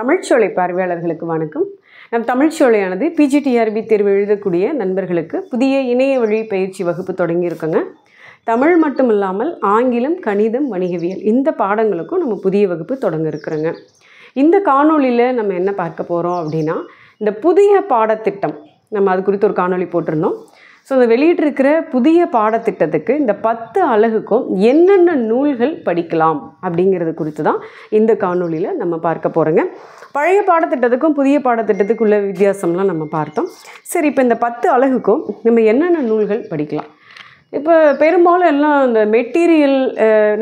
தமிழ்ச்சோலை பார்வையாளர்களுக்கு வணக்கம். நம் தமிழ்ச்சோலையானது பிஜிடிஆர்பி தேர்வு எழுதக்கூடிய நண்பர்களுக்கு புதிய இணைய வழி பயிற்சி வகுப்பு தொடங்கியிருக்குங்க. தமிழ் மட்டும் இல்லாமல் ஆங்கிலம், கணிதம், வணிகவியல் இந்த பாடங்களுக்கும் நம்ம புதிய வகுப்பு தொடங்க இருக்கிறோங்க. இந்த காணொலியில் நம்ம என்ன பார்க்க போகிறோம் அப்படின்னா, இந்த புதிய பாடத்திட்டம் நம்ம அது குறித்து ஒரு காணொலி போட்டிருந்தோம். ஸோ அதை வெளியிட்டிருக்கிற புதிய பாடத்திட்டத்துக்கு இந்த 10 அலகுக்கும் என்னென்ன நூல்கள் படிக்கலாம் அப்படிங்கிறது குறித்து தான் இந்த காணொலியில் நம்ம பார்க்க போகிறோங்க. பழைய பாடத்திட்டத்துக்கும் புதிய பாடத்திட்டத்துக்குள்ள வித்தியாசம்லாம் நம்ம பார்த்தோம். சரி, இப்போ இந்த 10 அலகுக்கும் நம்ம என்னென்ன நூல்கள் படிக்கலாம்? இப்போ பெரும்பாலும் எல்லாம் இந்த மெட்டீரியல்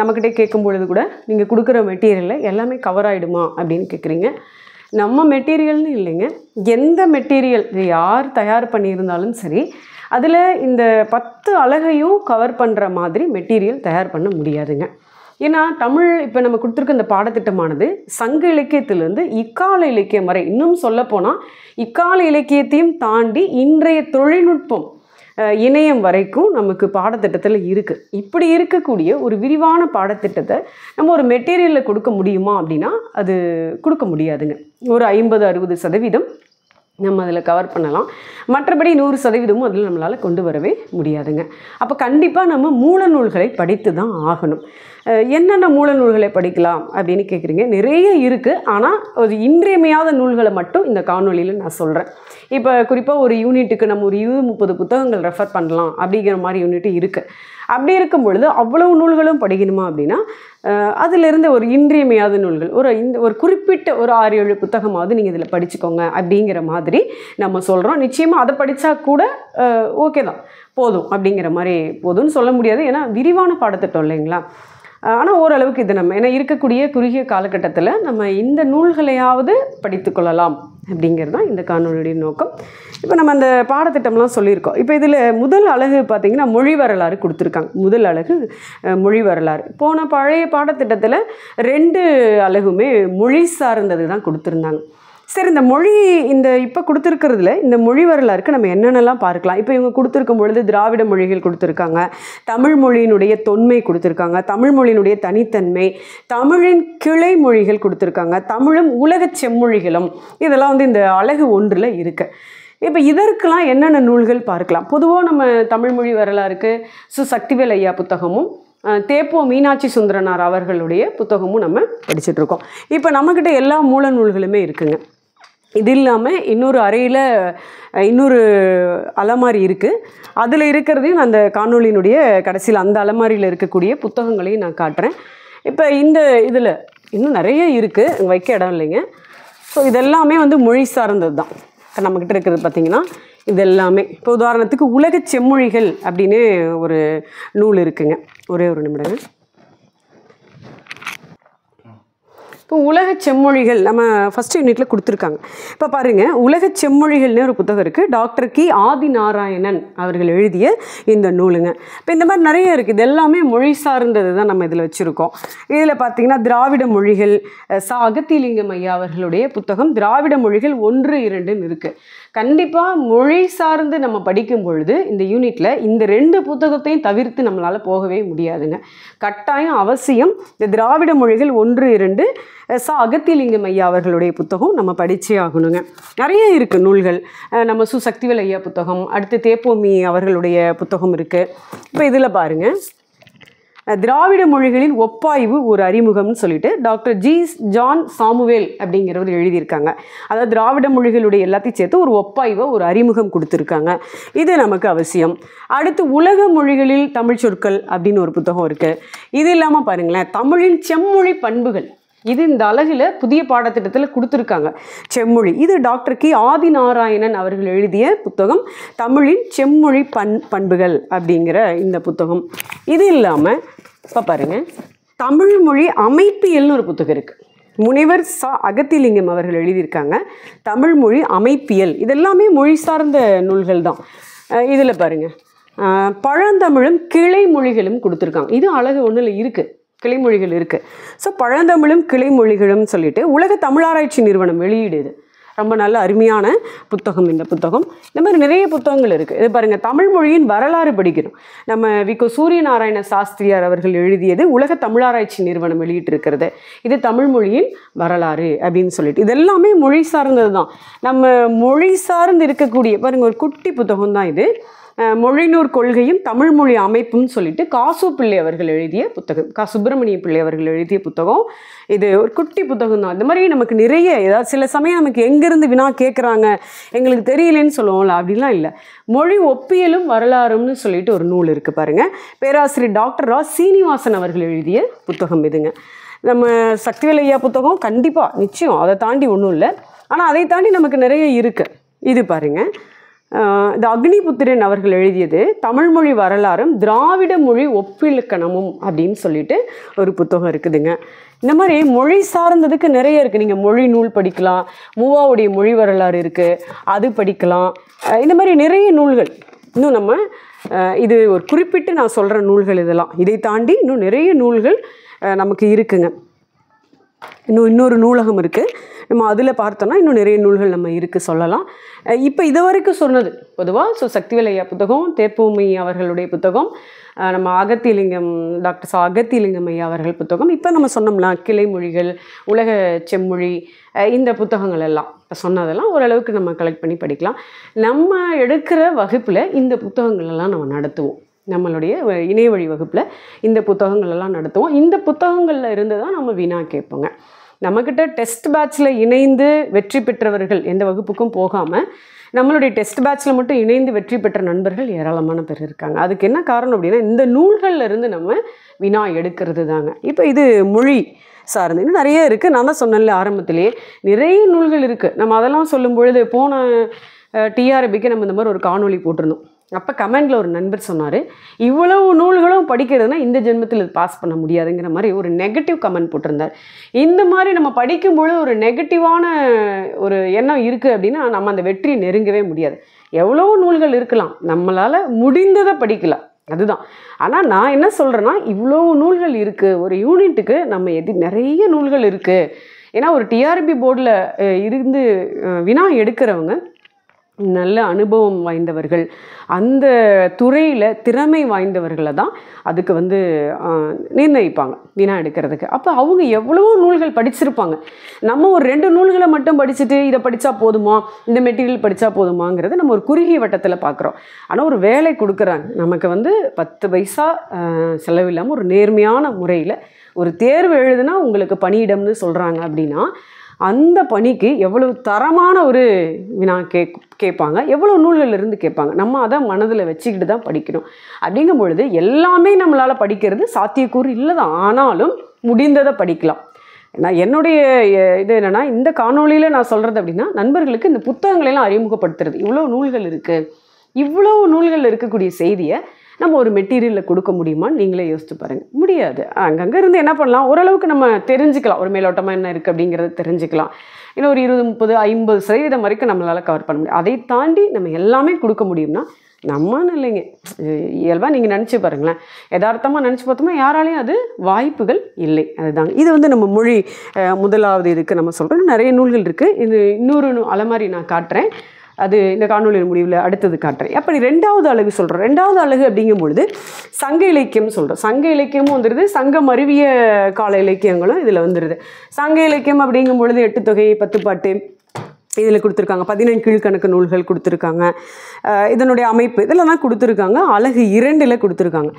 நம்மக்கிட்ட கேட்கும் பொழுது கூட நீங்கள் கொடுக்குற மெட்டீரியலில் எல்லாமே கவர் ஆகிடுமா அப்படின்னு கேட்குறீங்க. நம்ம மெட்டீரியல்னு இல்லைங்க, எந்த மெட்டீரியல் யார் தயார் பண்ணியிருந்தாலும் சரி, அதில் இந்த 10 அலகையும் கவர் பண்ணுற மாதிரி மெட்டீரியல் தயார் பண்ண முடியாதுங்க. ஏன்னா தமிழ் இப்போ நம்ம கொடுத்துருக்க இந்த பாடத்திட்டமானது சங்க இலக்கியத்திலேருந்து இக்கால இலக்கியம் வரை, இன்னும் சொல்லப்போனால் இக்கால இலக்கியத்தையும் தாண்டி இன்றைய தொழில்நுட்பம் இணையம் வரைக்கும் நமக்கு பாடத்திட்டத்தில் இருக்குது. இப்படி இருக்கக்கூடிய ஒரு விரிவான பாடத்திட்டத்தை நம்ம ஒரு மெட்டீரியலில் கொடுக்க முடியுமா அப்படின்னா அது கொடுக்க முடியாதுங்க. ஒரு 50-60% நம்ம அதில் கவர் பண்ணலாம், மற்றபடி 100% அதில் நம்மளால் கொண்டு வரவே முடியாதுங்க. அப்போ கண்டிப்பாக நம்ம மூல நூல்களை படித்து தான் ஆகணும். என்னென்ன மூல நூல்களை படிக்கலாம் அப்படின்னு கேட்குறீங்க. நிறைய இருக்குது, ஆனால் ஒரு இன்றியமையாத நூல்களை மட்டும் இந்த காணொலியில் நான் சொல்கிறேன். இப்போ குறிப்பாக ஒரு யூனிட்டுக்கு நம்ம ஒரு 20-30 புத்தகங்கள் ரெஃபர் பண்ணலாம் அப்படிங்கிற மாதிரி யூனிட்டு இருக்குது. அப்படி இருக்கும் பொழுது அவ்வளவு நூல்களும் படிக்கணுமா அப்படின்னா அதிலிருந்து ஒரு இன்றியமையாத நூல்கள் ஒரு குறிப்பிட்ட ஒரு 6-7 புத்தகமாவது நீங்கள் இதில் படிச்சுக்கோங்க அப்படிங்கிற மாதிரி நம்ம சொல்கிறோம். நிச்சயமாக அதை படித்தா கூட ஓகே தான், போதும் அப்படிங்கிற மாதிரி போதும்னு சொல்ல முடியாது, ஏன்னா விரிவான பாடத்திட்டம் இல்லைங்களா. ஆனால் ஓரளவுக்கு இது நம்ம ஏன்னா இருக்கக்கூடிய குறுகிய காலகட்டத்தில் நம்ம இந்த நூல்களையாவது படித்து கொள்ளலாம் அப்படிங்கிறது தான் இந்த காணொலியுடைய நோக்கம். இப்போ நம்ம அந்த பாடத்திட்டம்லாம் சொல்லியிருக்கோம். இப்போ இதில் முதல் அலகு பார்த்திங்கன்னா மொழி வரலாறு கொடுத்துருக்காங்க. முதல் அலகு மொழி வரலாறு. போன பழைய பாடத்திட்டத்தில் 2 அலகுமே மொழி சார்ந்தது தான் கொடுத்துருந்தாங்க. சரி, இந்த மொழி இப்போ கொடுத்துருக்கிறதுல இந்த மொழி வரலாறுக்கு நம்ம என்னென்னலாம் பார்க்கலாம்? இப்போ இவங்க கொடுத்துருக்கும் பொழுது திராவிட மொழிகள் கொடுத்துருக்காங்க, தமிழ் மொழியினுடைய தொன்மை கொடுத்துருக்காங்க, தமிழ் மொழியினுடைய தனித்தன்மை, தமிழின் கிளை மொழிகள் கொடுத்துருக்காங்க, தமிழும் உலக செம்மொழிகளும், இதெல்லாம் இந்த அலகு 1ல் இருக்குது. இப்போ இதற்கெல்லாம் என்னென்ன நூல்கள் பார்க்கலாம்? பொதுவாக நம்ம தமிழ் மொழி வரலாறுக்கு சக்திவேல் ஐயா புத்தகமும் தேப்போ மீனாட்சி சுந்தரனார் அவர்களுடைய புத்தகமும் நம்ம படிச்சுட்ருக்கோம். இப்போ நம்மக்கிட்ட எல்லா மூல நூல்களுமே இருக்குங்க. இது இல்லாமல் இன்னொரு அறையில் இன்னொரு அலமாரி இருக்குது. அதில் இருக்கிறதையும் நான் அந்த காணொலியினுடைய கடைசியில் அந்த அலமாரியில் இருக்கக்கூடிய புத்தகங்களையும் நான் காட்டுறேன். இப்போ இந்த இதில் இன்னும் நிறைய இருக்குது, வைக்க இடம் இல்லைங்க. ஸோ இதெல்லாமே மொழி சார்ந்தது தான் நம்மக்கிட்ட இருக்கிறது. பார்த்திங்கன்னா இது எல்லாமே இப்போ உதாரணத்துக்கு உலக செம்மொழிகள் அப்படின்னு ஒரு நூல் இருக்குங்க. ஒரே ஒரு நிமிடங்க. இப்போ உலக செம்மொழிகள் நம்ம ஃபஸ்ட் யூனிட்டில் கொடுத்துருக்காங்க. இப்போ பாருங்கள், உலக செம்மொழிகள்னு ஒரு புத்தகம் இருக்குது. டாக்டர் கி ஆதிநாராயணன் அவர்கள் எழுதிய இந்த நூலுங்க. இப்போ இந்த மாதிரி நிறைய இருக்குது. இது எல்லாமே மொழி சார்ந்தது தான் நம்ம இதில் வச்சுருக்கோம். இதில் பார்த்திங்கன்னா திராவிட மொழிகள் அகத்திலிங்கம் ஐயா அவர்களுடைய புத்தகம் திராவிட மொழிகள் 1-2ன்னு இருக்குது. கண்டிப்பாக மொழி சார்ந்து நம்ம படிக்கும் பொழுது இந்த யூனிட்டில் இந்த 2 புத்தகத்தையும் தவிர்த்து நம்மளால் போகவே முடியாதுங்க. கட்டாயம் அவசியம் இந்த திராவிட மொழிகள் 1-2 அகத்திலிங்கம் ஐயா அவர்களுடைய புத்தகம் நம்ம படித்தே ஆகணுங்க. நிறைய இருக்குது நூல்கள். நம்ம சக்திவேல் ஐயா புத்தகம், அடுத்து தேப்போமி அவர்களுடைய புத்தகம் இருக்குது. இப்போ இதில் பாருங்கள், திராவிட மொழிகளின் ஒப்பாய்வு ஒரு அறிமுகம்னு சொல்லிட்டு டாக்டர் ஜான் சாமுவேல் அப்படிங்கிறவர் எழுதியிருக்காங்க. அதாவது திராவிட மொழிகளுடைய எல்லாத்தையும் சேர்த்து ஒரு ஒப்பாய்வை ஒரு அறிமுகம் கொடுத்துருக்காங்க. இது நமக்கு அவசியம். அடுத்து உலக மொழிகளில் தமிழ் சொற்கள் அப்படின்னு ஒரு புத்தகம் இருக்குது. இது இல்லாமல் பாருங்களேன், தமிழின் செம்மொழி பண்புகள், இது இந்த அலகில் புதிய பாடத்திட்டத்தில் கொடுத்துருக்காங்க. செம்மொழி, இது டாக்டர் கி ஆதிநாராயணன் அவர்கள் எழுதிய புத்தகம் தமிழின் செம்மொழி பண்புகள் அப்படிங்கிற இந்த புத்தகம். இது இல்லாமல் இப்போ பாருங்கள், தமிழ் மொழி அமைப்பியல்னு ஒரு புத்தகம் இருக்குது. முனைவர் அகத்திலிங்கம் அவர்கள் எழுதியிருக்காங்க. தமிழ் மொழி அமைப்பியல், இதெல்லாமே மொழி சார்ந்த நூல்கள் தான். இதில் பாருங்கள், பழந்தமிழும் கிளை மொழிகளும் கொடுத்துருக்காங்க. இது அலகு 1ல் இருக்குது, கிளைமொழிகள் இருக்குது. ஸோ பழந்தமிழும் கிளைமொழிகளும் சொல்லிட்டு உலக தமிழாராய்ச்சி நிறுவனம் வெளியிடுது. ரொம்ப நல்ல அருமையான புத்தகம் இந்த புத்தகம். இந்த மாதிரி நிறைய புத்தகங்கள் இருக்குது. இது பாருங்கள், தமிழ் மொழியின் வரலாறு படிக்கணும். நம்ம விகோ சூரியநாராயண சாஸ்திரியார் அவர்கள் எழுதியது உலக தமிழாராய்ச்சி நிறுவனம் வெளியிட்டிருக்கிறது. இது தமிழ் மொழியின் வரலாறு அப்படின்னு சொல்லிட்டு இதெல்லாமே மொழி சார்ந்தது தான். நம்ம மொழி சார்ந்து இருக்கக்கூடிய பாருங்கள் ஒரு குட்டி புத்தகம் தான் இது. மொழிநூர் கொள்கையும் தமிழ் மொழி அமைப்புன்னு சொல்லிட்டு காசு பிள்ளை அவர்கள் எழுதிய புத்தகம், சுப்பிரமணிய பிள்ளை அவர்கள் எழுதிய புத்தகம். இது ஒரு குட்டி புத்தகம் தான். இந்த மாதிரி நமக்கு நிறைய ஏதாவது சில சமயம் நமக்கு எங்கேருந்து வினா கேட்குறாங்க எங்களுக்கு தெரியலேன்னு சொல்லுவோம்ல, அப்படிலாம் இல்லை. மொழி ஒப்பியலும் வரலாறுன்னு சொல்லிட்டு ஒரு நூல் இருக்குது பாருங்கள். பேராசிரியர் டாக்டர் ரா சீனிவாசன் அவர்கள் எழுதிய புத்தகம் இதுங்க. நம்ம சக்திவேல் ஐயா புத்தகம் கண்டிப்பாக நிச்சயம், அதை தாண்டி ஒன்றும் இல்லை. ஆனால் அதை தாண்டி நமக்கு நிறைய இருக்குது. இது பாருங்கள், இந்த அக்னிபுத்திரன் அவர்கள் எழுதியது தமிழ்மொழி வரலாறும் திராவிட மொழி ஒப்பிலக்கணமும் அப்படின்னு சொல்லிட்டு ஒரு புத்தகம் இருக்குதுங்க. இந்த மாதிரி மொழி சார்ந்ததுக்கு நிறைய இருக்குது. நீங்கள் மொழி நூல் படிக்கலாம், மூவாவுடைய மொழி வரலாறு இருக்குது, அது படிக்கலாம். இந்த மாதிரி நிறைய நூல்கள் இன்னும் நம்ம இது ஒரு குறிப்பிட்டு நான் சொல்கிற நூல்கள் இதெல்லாம். இதை தாண்டி இன்னும் நிறைய நூல்கள் நமக்கு இருக்குங்க. இன்னொரு நூலகம் இருக்குது, நம்ம அதில் பார்த்தோன்னா இன்னும் நிறைய நூல்கள் நம்ம இருக்குது சொல்லலாம். இப்போ இது வரைக்கும் சொன்னது பொதுவாக சக்திவேல் ஐயா புத்தகம், தேப்பூமி அவர்களுடைய புத்தகம், நம்ம அகத்திலிங்கம் டாக்டர் அகத்திலிங்கம் ஐயா அவர்கள் புத்தகம், இப்போ நம்ம சொன்னோம்னா கிளை மொழிகள், உலக செம்மொழி, இந்த புத்தகங்கள் எல்லாம் இப்போ சொன்னதெல்லாம் ஓரளவுக்கு நம்ம கலெக்ட் பண்ணி படிக்கலாம். நம்ம எடுக்கிற வகுப்பில் இந்த புத்தகங்கள் எல்லாம் நம்ம நடத்துவோம். நம்மளுடைய இணைய வழி வகுப்பில் இந்த புத்தகங்கள் எல்லாம் நடத்துவோம். இந்த புத்தகங்களில் இருந்து தான் நம்ம வினா கேட்போங்க. நம்மக்கிட்ட டெஸ்ட் பேட்சில் இணைந்து வெற்றி பெற்றவர்கள் எந்த வகுப்புக்கும் போகாமல் நம்மளுடைய டெஸ்ட் பேட்சில் மட்டும் இணைந்து வெற்றி பெற்ற நண்பர்கள் ஏராளமான பேர் இருக்காங்க. அதுக்கு என்ன காரணம் அப்படின்னா இந்த நூல்களில் இருந்து நம்ம வினா எடுக்கிறது தாங்க. இப்போ இது மொழி சார்ந்து இன்னும் நிறைய இருக்குது. நான் தான் சொன்னேன்ல ஆரம்பத்திலேயே நிறைய நூல்கள் இருக்குது. நம்ம அதெல்லாம் சொல்லும் பொழுது போன டிஆர்பிக்கு நம்ம இந்த மாதிரி ஒரு காணொளி போட்டிருந்தோம். அப்போ கமெண்டில் ஒரு நண்பர் சொன்னார், இவ்வளவு நூல்களும் படிக்கிறதுனா இந்த ஜென்மத்தில் இது பாஸ் பண்ண முடியாதுங்கிற மாதிரி ஒரு நெகட்டிவ் கமெண்ட் போட்டிருந்தார். இந்த மாதிரி நம்ம படிக்கும்பொழுது ஒரு நெகட்டிவான ஒரு எண்ணம் இருக்குது அப்படின்னா நம்ம அந்த வெற்றியை நெருங்கவே முடியாது. எவ்வளோ நூல்கள் இருக்கலாம், நம்மளால் முடிந்ததை படிக்கலாம், அதுதான். ஆனால் நான் என்ன சொல்கிறேன்னா இவ்வளோ நூல்கள் இருக்குது, ஒரு யூனிட்டுக்கு நம்ம நிறைய நூல்கள் இருக்குது. ஏன்னா ஒரு டிஆர்பி போர்டில் இருந்து வினா எடுக்கிறவங்க நல்ல அனுபவம் வாய்ந்தவர்கள், அந்த துறையில் திறமை வாய்ந்தவர்களை தான் அதுக்கு நிர்ணயிப்பாங்க வினா எடுக்கிறதுக்கு. அப்போ அவங்க எவ்வளவோ நூல்கள் படிச்சிருப்பாங்க. நம்ம ஒரு 2 நூல்களை மட்டும் படிச்சுட்டு இதை படித்தா போதுமா, இந்த மெட்டீரியல் படித்தா போதுமாங்கிறத நம்ம ஒரு குறுகிய வட்டத்தில் பார்க்குறோம். ஆனால் ஒரு வேலை கொடுக்குறாங்க நமக்கு 10 பைசா செலவில்லாமல் ஒரு நேர்மையான முறையில் ஒரு தேர்வு எழுதுனா உங்களுக்கு பணியிடம்னு சொல்கிறாங்க அப்படின்னா அந்த பணிக்கு எவ்வளவு தரமான ஒரு வினா கேட்பாங்க, எவ்வளோ நூல்கள் இருந்து கேட்பாங்க. நம்ம அதை மனதில் வச்சுக்கிட்டு தான் படிக்கணும். அப்படிங்கும் பொழுது எல்லாமே நம்மளால் படிக்கிறது சாத்தியக்கூறு இல்லை தான், ஆனாலும் முடிந்ததை படிக்கலாம். நான் என்னுடைய இது என்னென்னா இந்த காணொலியில் நான் சொல்கிறது அப்படின்னா நண்பர்களுக்கு இந்த புத்தகங்களெல்லாம் அறிமுகப்படுத்துறது. இவ்வளோ நூல்கள் இருக்குது, இவ்வளோ நூல்கள் இருக்கக்கூடிய செய்தியை நம்ம ஒரு மெட்டீரியலில் கொடுக்க முடியுமான்னு நீங்களே யோசிச்சு பாருங்கள். முடியாது. அங்கங்கே இருந்து என்ன பண்ணலாம், ஓரளவுக்கு நம்ம தெரிஞ்சுக்கலாம், ஒரு மேலோட்டமாக என்ன இருக்குது அப்படிங்கிறத தெரிஞ்சுக்கலாம். இன்னும் ஒரு 20, 30, 50% வரைக்கும் நம்மளால் கவர் பண்ண முடியும். அதை தாண்டி நம்ம எல்லாமே கொடுக்க முடியும்னா நம்மன்னு இல்லைங்க, இயல்பாக நீங்கள் நினச்சி பாருங்களேன். யதார்த்தமாக நினச்சி பார்த்தோம்னா யாராலையும் அது வாய்ப்புகள் இல்லை. அதுதாங்க இது நம்ம மொழி முதலாவது இதுக்கு நம்ம சொல்கிறோம். நிறைய நூல்கள் இருக்குது. இது இன்னொரு அலமாரி நான் காட்டுறேன், அது இந்த காணொலியின் முடிவில் அடுத்தது காட்டுறேன். அப்படி 2வது அலகு சொல்கிறோம். 2வது அலகு அப்படிங்கும்பொழுது சங்க இலக்கியம் சொல்கிறோம். சங்க இலக்கியமும் வந்துடுது, சங்கம் அருவிய கால இலக்கியங்களும் இதில் வந்துடுது. சங்க இலக்கியம் அப்படிங்கும் பொழுது 8 தொகை, 10 பாட்டு இதில் கொடுத்துருக்காங்க. 14 கீழ்கணக்கு நூல்கள் கொடுத்துருக்காங்க. இதனுடைய அமைப்பு இதெல்லாம் தான் கொடுத்துருக்காங்க. அலகு 2 கொடுத்துருக்காங்க.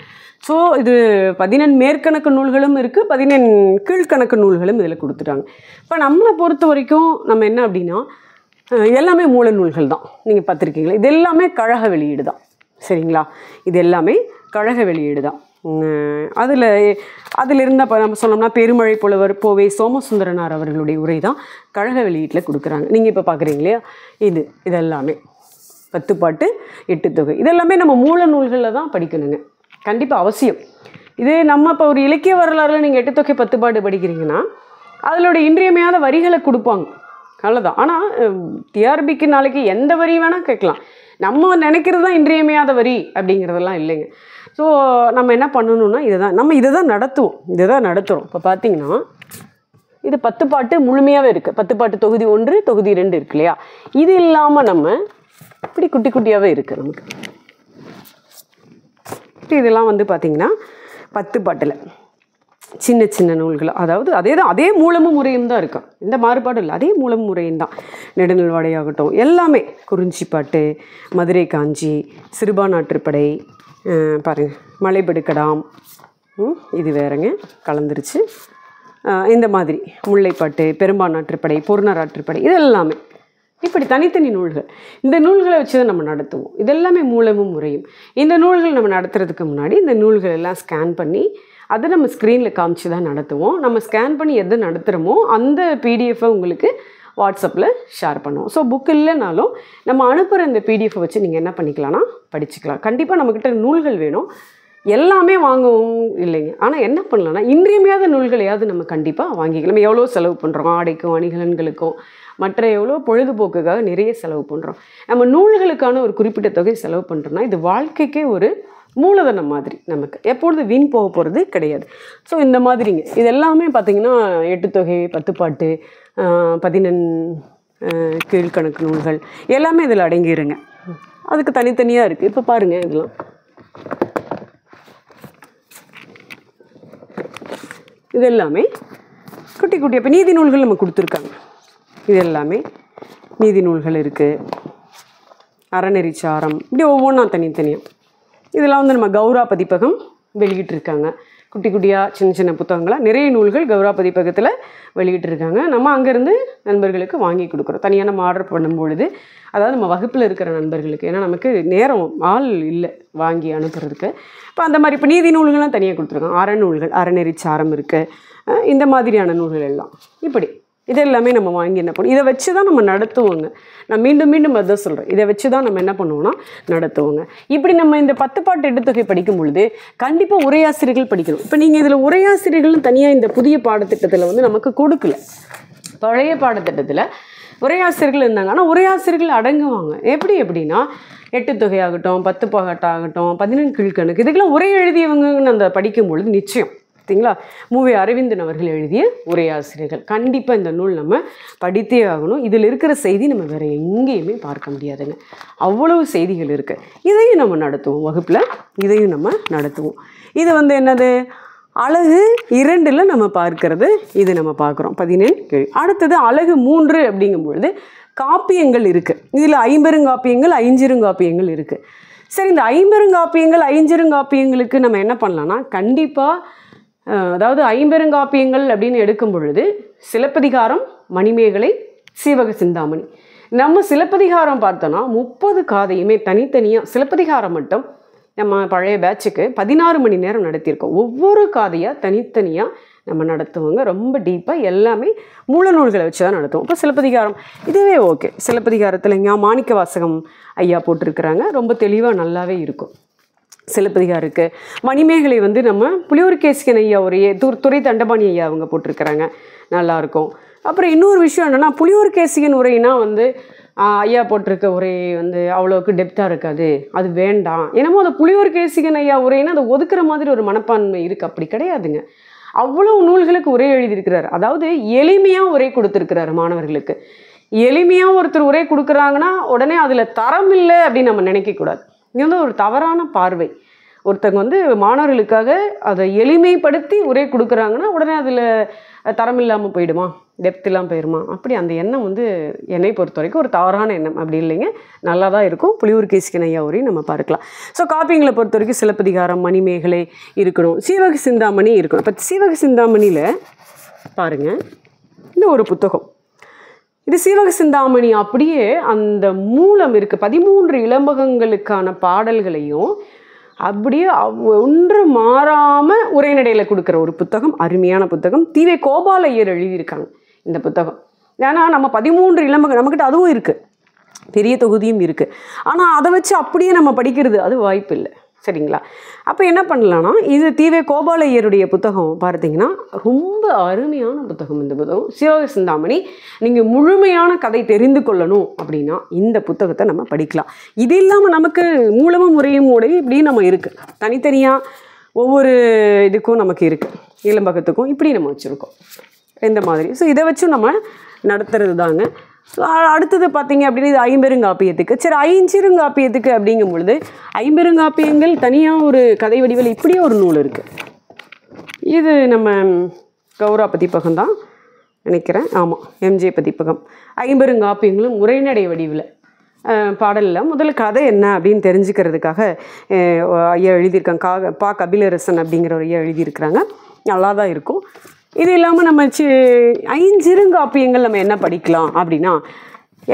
ஸோ இது 14 மேற்கணக்கு நூல்களும் இருக்குது, 14 கீழ்கணக்கு நூல்களும் இதில் கொடுத்துட்டாங்க. இப்போ நம்மளை பொறுத்த வரைக்கும் நம்ம என்ன அப்படின்னா எல்லாமே மூல நூல்கள் தான். நீங்கள் பார்த்துருக்கீங்களா, இது எல்லாமே கழக வெளியீடு தான். சரிங்களா, இது எல்லாமே கழக வெளியீடு தான். அதில் இருந்தால் இப்போ நம்ம சொன்னோம்னா பெருமழை புலவர் போவே சோமசுந்தரனார் அவர்களுடைய உரை தான் கழக வெளியீட்டில் கொடுக்குறாங்க. நீங்கள் இப்போ பார்க்குறீங்க இல்லையா, இதெல்லாமே 10 பாட்டு 8 தொகை இதெல்லாமே நம்ம மூல நூல்களில் தான் படிக்கணுங்க, கண்டிப்பாக அவசியம். இது நம்ம இப்போ ஒரு இலக்கிய வரலாறுல நீங்கள் 8 தொகை 10 பாட்டு படிக்கிறீங்கன்னா அதனுடைய இன்றியமையாத வரிகளை கொடுப்பாங்க, அவ்வளோதான். ஆனால் டிஆர்பிக்கு நாளைக்கு எந்த வரி வேணால் கேட்கலாம், நம்ம நினைக்கிறது தான் இன்றியமையாத வரி அப்படிங்கிறதெல்லாம் இல்லைங்க. ஸோ நம்ம என்ன பண்ணணும்னா இதை தான் நடத்துவோம், இதை தான் நடத்துகிறோம். இப்போ பார்த்தீங்கன்னா இது 10 பாட்டு முழுமையாகவே இருக்குது. 10 பாட்டு தொகுதி 1 தொகுதி 2 இருக்கு இல்லையா? இது இல்லாமல் நம்ம இப்படி குட்டி குட்டியாகவே இருக்குது நமக்கு. இதெல்லாம் வந்து பார்த்திங்கன்னா 10 பாட்டில் சின்ன சின்ன நூல்கள். அதாவது அதே மூலமும் முறையும் தான் இருக்கும், எந்த மாறுபாடும் இல்லை, அதே மூலமும் முறையும் தான். நெடுநல் வாடையாகட்டும் எல்லாமே, குறிஞ்சி பாட்டு, மதுரை காஞ்சி, சிறுபானாற்றுப்படை, பாருங்கள் மலைபடுக்கடாம், இது வேறங்க கலந்துருச்சு. இந்த மாதிரி முல்லைப்பாட்டு, பெரும்பானாற்றுப்படை, பொருணராற்றுப்படை, இது எல்லாமே இப்படி தனித்தனி நூல்கள். இந்த நூல்களை வச்சு தான் நம்ம நடத்துவோம். இதெல்லாமே மூலமும் முறையும். இந்த நூல்கள் நம்ம நடத்துறதுக்கு முன்னாடி இந்த நூல்கள் எல்லாம் ஸ்கேன் பண்ணி அதை நம்ம ஸ்க்ரீனில் காமிச்சு தான் நடத்துவோம். நம்ம ஸ்கேன் பண்ணி எது நடத்துகிறோமோ அந்த பிடிஎஃபை உங்களுக்கு வாட்ஸ்அப்பில் ஷேர் பண்ணுவோம். ஸோ புக் இல்லைனாலும் நம்ம அனுப்புகிற இந்த பிடிஎஃபை வச்சு நீங்கள் என்ன பண்ணிக்கலாம்னா படிச்சுக்கலாம். கண்டிப்பாக நம்மக்கிட்ட நூல்கள் வேணும், எல்லாமே வாங்கவும் இல்லைங்க. ஆனால் என்ன பண்ணலாம்னா இன்றியமையாத நூல்களையாவது நம்ம கண்டிப்பாக வாங்கிக்கலாம். நம்ம எவ்வளோ செலவு பண்ணுறோம், ஆடைக்கும் அணிகலன்களுக்கும் மற்ற எவ்வளோ பொழுதுபோக்குக்காக நிறைய செலவு பண்ணுறோம். நம்ம நூல்களுக்கான ஒரு குறிப்பிட்ட தொகை செலவு பண்ணுறோம்னா இது வாழ்க்கைக்கே ஒரு மூலதனம் மாதிரி, நமக்கு எப்பொழுது வீண் போக போகிறது கிடையாது. ஸோ இந்த மாதிரிங்க இது எல்லாமே பார்த்திங்கன்னா 8 தொகை, 10 பாட்டு, 14 கீழ்கணக்கு நூல்கள் எல்லாமே இதில் அடங்கிடுங்க. அதுக்கு தனித்தனியாக இருக்குது. இப்போ பாருங்கள், இதெல்லாம் இது எல்லாமே குட்டி குட்டி. இப்போ நீதி நூல்கள் நம்ம கொடுத்துருக்காங்க. இது எல்லாமே நீதி நூல்கள் இருக்குது, அறநெறிச்சாரம், இப்படி ஒவ்வொன்றா தனித்தனியாக. இதெல்லாம் வந்து நம்ம கௌரா பதிப்பகம் வெளியிட்டிருக்காங்க. குட்டி குட்டியாக சின்ன சின்ன புத்தகங்களாக நிறைய நூல்கள் கௌரா பதிப்பகத்தில் வெளியிட்டிருக்காங்க. நம்ம அங்கேருந்து நண்பர்களுக்கு வாங்கி கொடுக்குறோம். தனியாக நம்ம ஆர்டர் பண்ணும்பொழுது, அதாவது நம்ம வகுப்பில் இருக்கிற நண்பர்களுக்கு, ஏன்னா நமக்கு நேரம் ஆள் இல்லை வாங்கி அனுப்புறதுக்கு. இப்போ அந்த மாதிரி இப்போ நீதி நூல்கள்லாம் தனியாக கொடுத்துருக்காங்க. அறநூல்கள், அறநெறிச்சாரம் இருக்குது, இந்த மாதிரியான நூல்கள் எல்லாம் இப்படி இது எல்லாமே நம்ம வாங்கி என்ன பண்ணுவோம், இதை வச்சு தான் நம்ம நடத்துவோங்க. நான் மீண்டும் மீண்டும் அதான் சொல்கிறேன், இதை வச்சு தான் நம்ம என்ன பண்ணுவோம்னா நடத்துவோங்க. இப்படி நம்ம இந்த 10 பாட்டு 8 தொகை படிக்கும் பொழுது கண்டிப்பாக உரையாசிரியர்கள் படிக்கணும். இப்போ நீங்கள் இதில் உரையாசிரியர்களும் தனியாக இந்த புதிய பாடத்திட்டத்தில் வந்து நமக்கு கொடுக்கல. பழைய பாடத்திட்டத்தில் உரையாசிரியர்கள் இருந்தாங்க, ஆனால் உரையாசிரியர்கள் அடங்குவாங்க. எப்படின்னா 8 தொகையாகட்டும், 10 பாட்டாகட்டும், 14 கீழ்கணக்கு, இதுக்கெல்லாம் உரை எழுதியவங்கன்னு அந்த படிக்கும் பொழுது நிச்சயம் பார்த்தீங்களா, மூவே அரவிந்தன் அவர்கள் எழுதிய உரையாசிரியர்கள். கண்டிப்பாக இந்த நூல் நம்ம படித்தே ஆகணும். இதில் இருக்கிற செய்தி நம்ம வேறு எங்கேயுமே பார்க்க முடியாதுங்க, அவ்வளவு செய்திகள் இருக்குது. இதையும் நம்ம நடத்துவோம் வகுப்பில், இதையும் நம்ம நடத்துவோம். இது வந்து என்னது, அழகு 2ல் நம்ம பார்க்கறது, இது நம்ம பார்க்குறோம் 14. அடுத்தது அழகு 3 அப்படிங்கும் பொழுது காப்பியங்கள் இருக்குது. இதில் 50 காப்பியங்கள், 5 காப்பியங்கள் இருக்குது. சரி, இந்த 50 காப்பியங்கள், 5 காப்பியங்களுக்கு நம்ம என்ன பண்ணலாம்னா கண்டிப்பாக, அதாவது 50 காப்பியங்கள் அப்படின்னு எடுக்கும் பொழுது சிலப்பதிகாரம், மணிமேகலை, சீவக சிந்தாமணி. நம்ம சிலப்பதிகாரம் பார்த்தோன்னா 30 காதையுமே தனித்தனியாக, சிலப்பதிகாரம் மட்டும் நம்ம பழைய பேட்சுக்கு 16 மணி நேரம் நடத்தியிருக்கோம். ஒவ்வொரு காதையாக தனித்தனியாக நம்ம நடத்துவோங்க. ரொம்ப டீப்பாக எல்லாமே மூல நூல்களை வச்சு தான் நடத்துவோம். இப்போ சிலப்பதிகாரம் இதுவே ஓகே. சிலப்பதிகாரத்தில் இங்கே மாணிக்க வாசகம் ஐயா போட்டிருக்கிறாங்க, ரொம்ப தெளிவாக நல்லாவே இருக்கும் சிலப்பதிகாரம் இருக்குது. மணிமேகலை வந்து நம்ம புலியூர்கேசிகன் ஐயா உரையே துரை தண்டபாணி ஐயா அவங்க போட்டிருக்கிறாங்க, நல்லாயிருக்கும். அப்புறம் இன்னொரு விஷயம் என்னென்னா, புலியூர்கேசிகன் உரைனா வந்து ஐயா போட்டிருக்க உரை வந்து அவ்வளோக்கு டெப்த்தாக இருக்காது, அது வேண்டாம். என்னமோ அந்த புலியூர்கேசிகன் ஐயா உரைன்னா அதை ஒதுக்குற மாதிரி ஒரு மனப்பான்மை இருக்குது. அப்படி கிடையாதுங்க. அவ்வளோ நூல்களுக்கு உரை எழுதியிருக்கிறார். அதாவது எளிமையாக உரை கொடுத்துருக்கிறாரு மாணவர்களுக்கு. எளிமையாக ஒருத்தர் உரை கொடுக்குறாங்கன்னா உடனே அதில் தரம் இல்லை அப்படின்னு நம்ம நினைக்கக்கூடாது. இது வந்து ஒரு தவறான பார்வை. ஒருத்தங்க வந்து மாணவர்களுக்காக அதை எளிமைப்படுத்தி உரை கொடுக்குறாங்கன்னா உடனே அதில் தரம் இல்லாமல் போயிடுமா, டெப்த் இல்லாமல் போயிடுமா, அப்படி அந்த எண்ணம் வந்து என்னை பொறுத்த வரைக்கும் ஒரு தவறான எண்ணம். அப்படி இல்லைங்க, நல்லா தான் இருக்கும். புலியூர்கேசிகன் ஐயா உரையும் நம்ம பார்க்கலாம். ஸோ காப்பியங்களை பொறுத்த வரைக்கும் சிலப்பதிகாரம், மணிமேகலை இருக்கணும், சீவக சிந்தாமணி இருக்கணும். இப்போ சீவக சிந்தாமணியில் பாருங்கள், இந்த ஒரு புத்தகம், இது சீவக சிந்தாமணி அப்படியே அந்த மூலம் இருக்குது. 13 இளம்பகங்களுக்கான பாடல்களையும் அப்படியே ஒன்று மாறாமல் உரைநடையில் கொடுக்குற ஒரு புத்தகம், அருமையான புத்தகம். தீவே கோபால ஐயர் எழுதியிருக்காங்க இந்த புத்தகம். ஏன்னா நம்ம 13 இளம்பகம் நம்மக்கிட்ட அதுவும் இருக்குது, பெரிய தொகுதியும் இருக்குது. ஆனால் அதை வச்சு அப்படியே நம்ம படிக்கிறது அது வாய்ப்பு இல்லை, சரிங்களா? அப்போ என்ன பண்ணலான்னா, இது தீவே கோபால ஐயருடைய புத்தகம் பார்த்தீங்கன்னா ரொம்ப அருமையான புத்தகம். இந்த புத்தகம் சீவக சிந்தாமணி. நீங்கள் முழுமையான கதை தெரிந்து கொள்ளணும் அப்படின்னா இந்த புத்தகத்தை நம்ம படிக்கலாம். இது இல்லாமல் நமக்கு மூலமும் முறையும் உடைய இப்படி நம்ம இருக்குது, தனித்தனியாக ஒவ்வொரு இதுக்கும் நமக்கு இருக்குது, இளம்பகத்துக்கும் இப்படி நம்ம வச்சுருக்கோம். இந்த மாதிரி. ஸோ இதை வச்சும் நம்ம நடத்துறது தாங்க. ஸோ அடுத்தது பார்த்திங்க அப்படின்னா இது ஐம்பெருங்காப்பியத்துக்கு. சரி, ஐஞ்சிறுங்காப்பியத்துக்கு அப்படிங்கும் பொழுது ஐம்பெருங்காப்பியங்கள் தனியாக ஒரு கதை வடிவில் இப்படியே ஒரு நூல் இருக்குது. இது நம்ம கௌரா பதிப்பகம் தான் நினைக்கிறேன். ஆமாம், எம்ஜே பதிப்பகம். ஐம்பெருங்காப்பியங்களும் உரைநடை வடிவில் பாடலில் முதல்ல கதை என்ன அப்படின்னு தெரிஞ்சுக்கிறதுக்காக ஐயா எழுதியிருக்காங்க. பா கபிலரசன் அப்படிங்கிற ஒரு ஐயா எழுதியிருக்கிறாங்க. நல்லா தான் இருக்கும். இது இல்லாமல் நம்ம ஐஞ்சிறுங்காப்பியங்கள் நம்ம என்ன படிக்கலாம் அப்படின்னா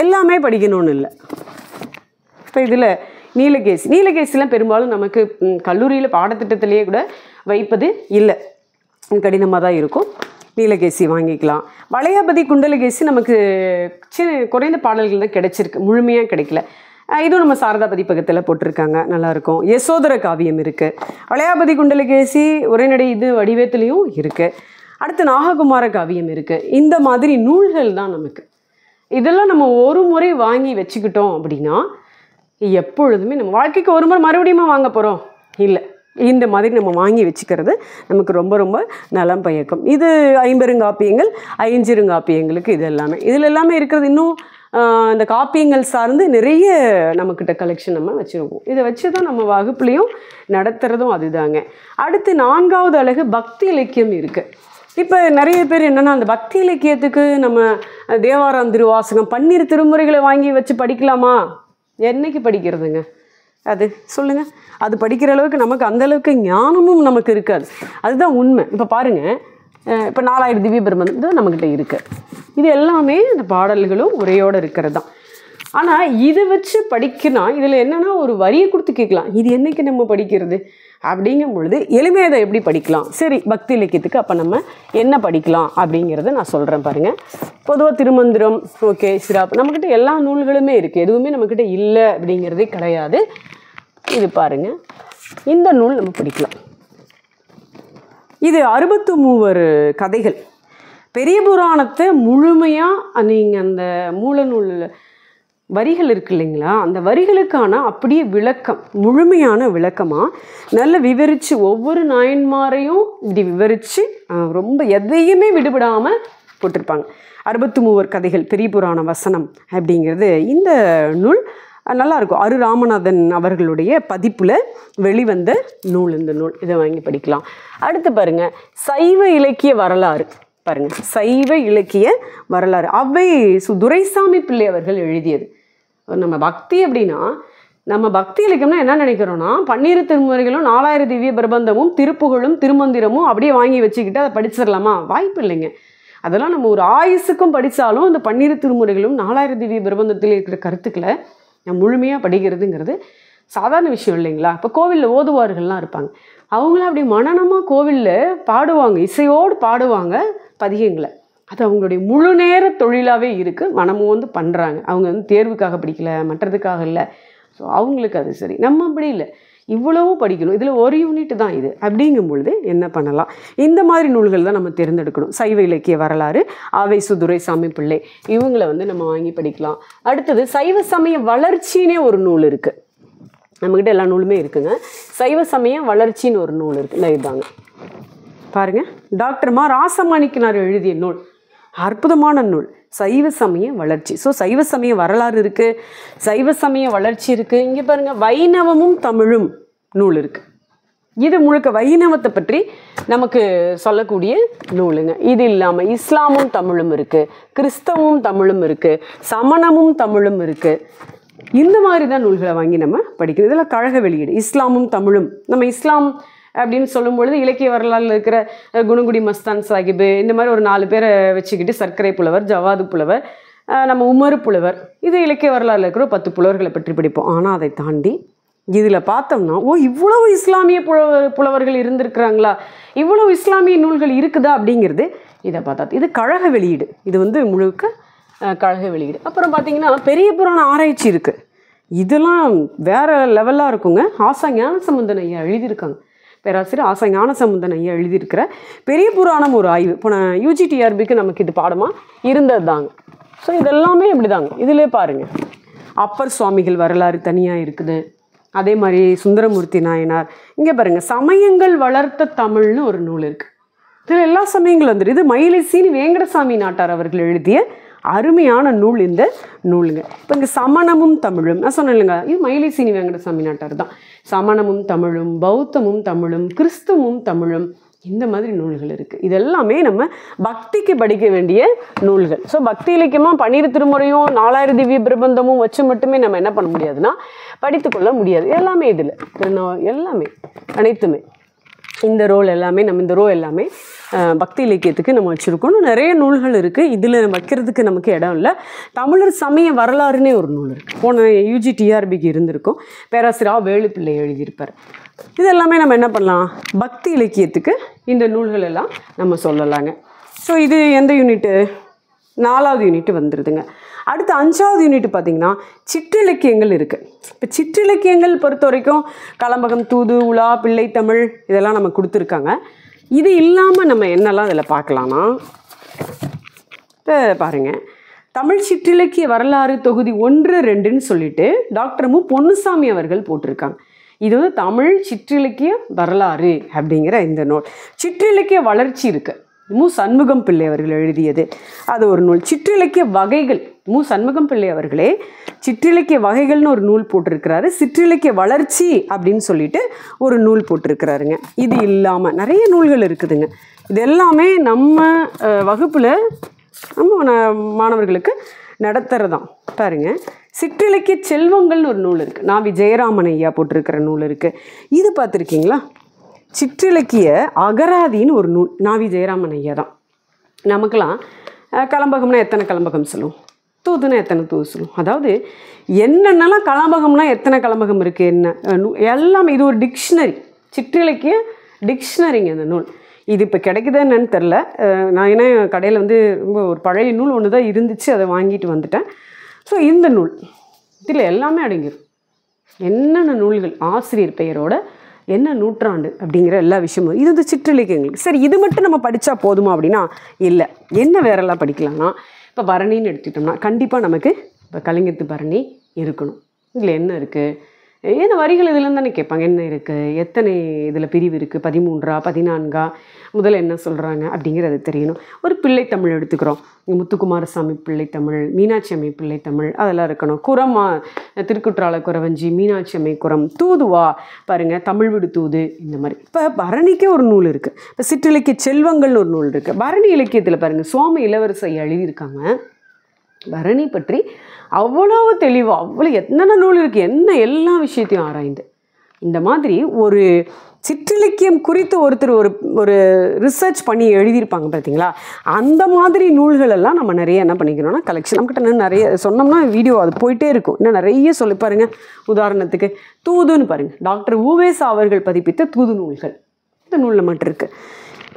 எல்லாமே படிக்கணும்னு இல்லை. இப்போ இதில் நீலகேசிலாம் பெரும்பாலும் நமக்கு கல்லூரியில் பாடத்திட்டத்திலேயே கூட வைப்பது இல்லை, கடினமாக தான் இருக்கும். நீலகேசி வாங்கிக்கலாம். வளையாபதி குண்டலகேசி நமக்கு குறைந்த பாடல்கள் தான் கிடைச்சிருக்கு, முழுமையாக கிடைக்கல. இதுவும் நம்ம சாரதா பதிப்பகத்தில் போட்டிருக்காங்க, நல்லாயிருக்கும். யசோதர காவியம் இருக்குது. வளையாபதி குண்டலகேசி உரைநடை இது வடிவத்துலேயும் இருக்குது. அடுத்து நாககுமார காவியம் இருக்குது. இந்த மாதிரி நூல்கள் தான் நமக்கு. இதெல்லாம் நம்ம ஒரு முறை வாங்கி வச்சுக்கிட்டோம் அப்படின்னா எப்பொழுதுமே நம்ம வாழ்க்கைக்கு ஒரு முறை மறுபடியும் வாங்க போகிறோம் இல்லை. இந்த மாதிரி நம்ம வாங்கி வச்சுக்கிறது நமக்கு ரொம்ப ரொம்ப நலம் பயக்கும். இது ஐம்பெருங்காப்பியங்கள். ஐஞ்சிறுங்காப்பியங்களுக்கு இது எல்லாமே இதில் எல்லாமே இருக்கிறது. இன்னும் இந்த காப்பியங்கள் சார்ந்து நிறைய நம்மக்கிட்ட கலெக்ஷன் நம்ம வச்சுருக்கோம். இதை வச்சு தான் நம்ம வகுப்புலேயும் நடத்துகிறதும் அதுதாங்க. அடுத்து 4வது அழகு பக்தி இலக்கியம் இருக்குது. இப்போ நிறைய பேர் என்னென்னா அந்த பக்தி இலக்கியத்துக்கு நம்ம தேவாரம், திருவாசகம், 12 திருமுறைகளை வாங்கி வச்சு படிக்கலாமா? என்னைக்கு படிக்கிறதுங்க அது சொல்லுங்கள். அது படிக்கிற அளவுக்கு நமக்கு அந்தளவுக்கு ஞானமும் நமக்கு இருக்காது. அதுதான் உண்மை. இப்போ பாருங்கள், இப்போ 4000 திவ்ய பிரபந்தம் தான் நம்மக்கிட்ட இருக்குது. இது எல்லாமே இந்த பாடல்களும் உரையோடு இருக்கிறது தான். ஆனால் இதை வச்சு படிக்கணும். இதில் என்னென்னா ஒரு வரியை கொடுத்து கேட்கலாம், இது என்றைக்கு நம்ம படிக்கிறது அப்படிங்கும் பொழுது எளிமையாக இதை எப்படி படிக்கலாம்? சரி, பக்தி இலக்கியத்துக்கு அப்போ நம்ம என்ன படிக்கலாம் அப்படிங்கிறத நான் சொல்கிறேன் பாருங்கள். பொதுவாக திருமந்திரம், ஓகே, சிராப், நம்மக்கிட்ட எல்லா நூல்களுமே இருக்குது. எதுவுமே நம்மக்கிட்ட இல்லை அப்படிங்கிறதே கிடையாது. இது பாருங்கள், இந்த நூல் நம்ம படிக்கலாம். இது 63 கதைகள். பெரிய புராணத்தை முழுமையாக நீங்கள் அந்த மூல நூல் வரிகள் இருக்கு இல்லைங்களா, அந்த வரிகளுக்கான அப்படியே விளக்கம், முழுமையான விளக்கமாக நல்லா விவரித்து ஒவ்வொரு நாயன்மாரையும் இப்படி விவரித்து ரொம்ப எதையுமே விடுபடாமல் போட்டிருப்பாங்க. 63 கதைகள் பெரிய புராண வசனம் அப்படிங்கிறது இந்த நூல் நல்லாயிருக்கும். அரு ராமநாதன் அவர்களுடைய பதிப்பில் வெளிவந்த நூல் இந்த நூல். இதை வாங்கி படிக்கலாம். அடுத்து பாருங்கள், சைவ இலக்கிய வரலாறு. பாருங்கள், சைவ இலக்கிய வரலாறு அவ்வை துரைசாமி பிள்ளை அவர்கள் எழுதியது. நம்ம பக்தி அப்படின்னா, நம்ம பக்தி இலக்கியம்னா என்ன நினைக்கிறோன்னா 12 திருமுறைகளும் 4000 திவ்ய பிரபந்தமும் திருப்புகழும் திருமந்திரமும் அப்படியே வாங்கி வச்சுக்கிட்டு அதை படிச்சிடலாமா? வாய்ப்பு இல்லைங்க. அதெல்லாம் நம்ம ஒரு ஆயுசுக்கும் படித்தாலும் அந்த 12 திருமுறைகளும் 4000 திவ்ய பிரபந்தத்தில் இருக்கிற கருத்துக்களை நம்ம முழுமையாக படிக்கிறதுங்கிறது சாதாரண விஷயம் இல்லைங்களா? இப்போ கோவிலில் ஓதுவார்கள்லாம் இருப்பாங்க, அவங்களாம் அப்படி மனனமாக கோவிலில் பாடுவாங்க, இசையோடு பாடுவாங்க பதிகங்களை. அது அவங்களுடைய முழு நேர தொழிலாகவே இருக்குது. மனமும் வந்து பண்ணுறாங்க. அவங்க வந்து தேர்வுக்காக படிக்கலை, மற்றதுக்காக இல்லை. ஸோ அவங்களுக்கு அது சரி. நம்ம அப்படி இல்லை, இவ்வளவும் படிக்கணும், இதில் ஒரு யூனிட் தான் இது அப்படிங்கும் பொழுது என்ன பண்ணலாம்? இந்த மாதிரி நூல்கள் தான் நம்ம தேர்ந்தெடுக்கணும். சைவ இலக்கிய வரலாறு ஆவை துரைசாமி பிள்ளை, இவங்களை வந்து நம்ம வாங்கி படிக்கலாம். அடுத்தது சைவ சமய வளர்ச்சின்னே ஒரு நூல் இருக்குது. நம்மக்கிட்ட எல்லா நூலுமே இருக்குங்க. சைவ சமய வளர்ச்சின்னு ஒரு நூல் இருக்குது. இதுதாங்க பாருங்கள், டாக்டர் மா ராசமாணிக்கனார் எழுதிய நூல், அற்புதமான நூல், சைவ சமய வளர்ச்சி. ஸோ சைவ சமய வரலாறு இருக்குது, சைவ சமய வளர்ச்சி இருக்குது. இங்கே பாருங்கள், வைணவமும் தமிழும் நூல் இருக்குது. இது முழுக்க வைணவத்தை பற்றி நமக்கு சொல்லக்கூடிய நூலுங்க. இது இல்லாமல் இஸ்லாமும் தமிழும் இருக்குது, கிறிஸ்தவமும் தமிழும் இருக்குது, சமணமும் தமிழும் இருக்குது. இந்த மாதிரி தான் நூல்களை வாங்கி நம்ம படிக்கணும். இதெல்லாம் கழக வெளியீடு. இஸ்லாமும் தமிழும், நம்ம இஸ்லாம் அப்படின்னு சொல்லும்பொழுது இலக்கிய வரலாறில் இருக்கிற குணங்குடி மஸ்தான் சாஹிபு, இந்த மாதிரி ஒரு 4 பேரை வச்சுக்கிட்டு, சர்க்கரை புலவர், ஜவாது புலவர், நம்ம உமரு புலவர், இது இலக்கிய வரலாறில் இருக்கிற 10 புலவர்களை பற்றி படிப்போம். ஆனால் அதை தாண்டி இதில் பார்த்தோம்னா, இவ்வளவு இஸ்லாமிய புலவர்கள் இருந்திருக்கிறாங்களா, இவ்வளவு இஸ்லாமிய நூல்கள் இருக்குதா அப்படிங்கிறது இதை பார்த்தா. இது கழக வெளியீடு. இது வந்து முழுக்க கழக வெளியீடு. அப்புறம் பார்த்திங்கன்னா பெரிய புராண ஆராய்ச்சி இருக்குது. இதெல்லாம் வேறு லெவலாக இருக்குங்க. ஆசா ஞானசம்பந்தன் ஐயா எழுதியிருக்காங்க. பேராசிரியர் ஆசா ஞானசம்பந்தன் ஐயா எழுதியிருக்கிற பெரிய புராணம் ஒரு ஆய்வு. இப்போ நான் UGTRBக்கு நமக்கு இது பாடமாக இருந்தது தாங்க. ஸோ இதெல்லாமே இப்படி தாங்க. இதிலே பாருங்கள், அப்பர் சுவாமிகள் வரலாறு தனியாக இருக்குது. அதே மாதிரி சுந்தரமூர்த்தி நாயனார். இங்கே பாருங்கள், சமயங்கள் வளர்த்த தமிழ்னு ஒரு நூல் இருக்குது. இதில் எல்லா சமயங்களும் வந்துடும். இது மயிலை சீனி வேங்கடசாமி நாட்டார் அவர்கள் எழுதிய அருமையான நூல் இந்த நூலுங்க. இப்போ இங்கே சமணமும் தமிழும் நான் சொன்னேன் இல்லைங்க, இது மயிலை சீனி வேங்கடசாமி நாட்டார் தான். சமணமும் தமிழும், பௌத்தமும் தமிழும், கிறிஸ்துவும் தமிழும், இந்த மாதிரி நூல்கள் இருக்குது. இதெல்லாமே நம்ம பக்திக்கு படிக்க வேண்டிய நூல்கள். ஸோ பக்தி இலக்கியமாக 12 திருமுறையும் 4000 திவ்ய பிரபந்தமும் வச்சு மட்டுமே நம்ம என்ன பண்ண முடியாதுன்னா படித்துக்கொள்ள முடியாது. எல்லாமே இதில் எல்லாமே அனைத்துமே இந்த ரோல் எல்லாமே நம்ம இந்த ரோ எல்லாமே பக்தி இலக்கியத்துக்கு நம்ம வச்சுருக்கோம். நிறைய நூல்கள் இருக்குது. இதில் வைக்கிறதுக்கு நமக்கு இடம் இல்லை. தமிழர் சமய வரலாறுனே ஒரு நூல் இருக்குது. போன யூஜி டிஆர்பிக்கு இருந்திருக்கும். பேராசிரியர் வேலுப்பிள்ளை எழுதியிருப்பார். இது எல்லாமே நம்ம என்ன பண்ணலாம், பக்தி இலக்கியத்துக்கு இந்த நூல்கள் எல்லாம் நம்ம சொல்லலாங்க. ஸோ இது எந்த யூனிட்டு? 4வது யூனிட் வந்துடுதுங்க. அடுத்து 5வது யூனிட் பார்த்திங்கன்னா சிற்றிலக்கியங்கள் இருக்குது. இப்போ சிற்றிலக்கியங்கள் பொறுத்த வரைக்கும் கலம்பகம், தூது, உலா, பிள்ளை தமிழ் இதெல்லாம் நம்ம கொடுத்துருக்காங்க. இது இல்லாமல் நம்ம என்னெல்லாம் இதில் பார்க்கலான்னா, இப்போ பாருங்கள், தமிழ் சிற்றிலக்கிய வரலாறு தொகுதி 1, 2ன்னு சொல்லிட்டு டாக்டர் மு பொன்னுசாமி அவர்கள் போட்டிருக்காங்க. இது வந்து தமிழ் சிற்றிலக்கிய வரலாறு அப்படிங்கிற இந்த நூல். சிற்றிலக்கிய வளர்ச்சி இருக்குது, மு சண்முகம் பிள்ளை அவர்கள் எழுதியது, அது ஒரு நூல். சிற்றிலக்கிய வகைகள், மு சண்முகம் பிள்ளை அவர்களே சிற்றிலக்கிய வகைகள்னு ஒரு நூல் போட்டிருக்கிறாரு. சிற்றிலக்கிய வளர்ச்சி அப்படின்னு சொல்லிட்டு ஒரு நூல் போட்டிருக்கிறாருங்க. இது இல்லாமல் நிறைய நூல்கள் இருக்குதுங்க. இது எல்லாமே நம்ம வகுப்பில் நம்ம மாணவர்களுக்கு நடத்துகிறதான். பாருங்கள், சிற்றிலக்கிய செல்வங்கள்னு ஒரு நூல் இருக்குது. நாவி ஜெயராமன் ஐயா போட்டிருக்கிற நூல் இருக்குது. இது பார்த்துருக்கீங்களா? சிற்றிலக்கிய அகராதின்னு ஒரு நூல், நாவி ஜெயராமன் ஐயா தான். நமக்கெல்லாம் கலம்பகம்னா எத்தனை கலம்பகம் சொல்லுவோம், தூதுன்னா எத்தனை தூது சொல்லுவோம். அதாவது என்னென்னலாம் கலம்பகம்னா எத்தனை கலம்பகம் இருக்குது என்ன எல்லாமே. இது ஒரு டிக்ஷனரி, சிற்றிலக்கிய டிக்ஷனரிங்க இந்த நூல். இது இப்போ கிடைக்குதா என்னன்னு தெரில. நான் ஏன்னா கடையில் வந்து ரொம்ப ஒரு பழைய நூல் ஒன்று தான் இருந்துச்சு, அதை வாங்கிட்டு வந்துட்டேன். ஸோ இந்த நூல் இதில் எல்லாமே அடங்கிடும். என்னென்ன நூல்கள், ஆசிரியர் பெயரோட என்ன நூற்றாண்டு அப்படிங்கிற எல்லா விஷயமும் இது வந்து சிற்றிலக்கியங்களுக்கு. சரி, இது மட்டும் நம்ம படித்தா போதுமா அப்படின்னா இல்லை. என்ன வேறெல்லாம் படிக்கலாம்னா, இப்போ பரணின்னு எடுத்துக்கிட்டோம்னா கண்டிப்பாக நமக்கு இப்போ கலிங்கத்து பரணி இருக்கணும். இதில் என்ன இருக்குது, என்ன வரிகள் இதில் தானே கேட்பாங்க, என்ன இருக்குது, எத்தனை இதில் பிரிவு இருக்குது, 13ஆ 14ஆ, முதல்ல என்ன சொல்கிறாங்க அப்படிங்கிறது தெரியணும். ஒரு பிள்ளைத்தமிழ் எடுத்துக்கிறோம், முத்துக்குமாரசாமி பிள்ளைத்தமிழ், மீனாட்சி அம்மை பிள்ளைத்தமிழ், அதெல்லாம் இருக்கணும். குரமா, திருக்குற்றால குறவஞ்சி, மீனாட்சி அம்மை குரம், தூதுவா பாருங்கள், தமிழ் விடு தூது, இந்த மாதிரி. இப்போ பரணிக்கே ஒரு நூல் இருக்குது. இப்போ சிற்றிலக்கிய செல்வங்கள்னு ஒரு நூல் இருக்குது. பரணி இலக்கியத்தில் பாருங்கள், சுவாமி இளவரசை எழுதியிருக்காங்க. பரணி பற்றி அவ்வளோ தெளிவாக, அவ்வளோ என்னென்ன நூல் இருக்குது, என்ன எல்லா விஷயத்தையும் ஆராய்ந்து இந்த மாதிரி ஒரு சிற்றிலக்கியம் குறித்து ஒருத்தர் ஒரு ரிசர்ச் பண்ணி எழுதியிருப்பாங்க பார்த்தீங்களா. அந்த மாதிரி நூல்களெல்லாம் நம்ம நிறைய என்ன பண்ணிக்கணும்னா கலெக்ஷன் நம்மக்கிட்ட நிறைய சொன்னோம்னா வீடியோ அது போயிட்டே இருக்கும். இன்னும் நிறைய சொல்லி பாருங்கள். உதாரணத்துக்கு தூதுன்னு பாருங்கள், டாக்டர் உவேசா அவர்கள் பதிப்பித்த தூது நூல்கள் இந்த நூலில் மட்டும் இருக்குது.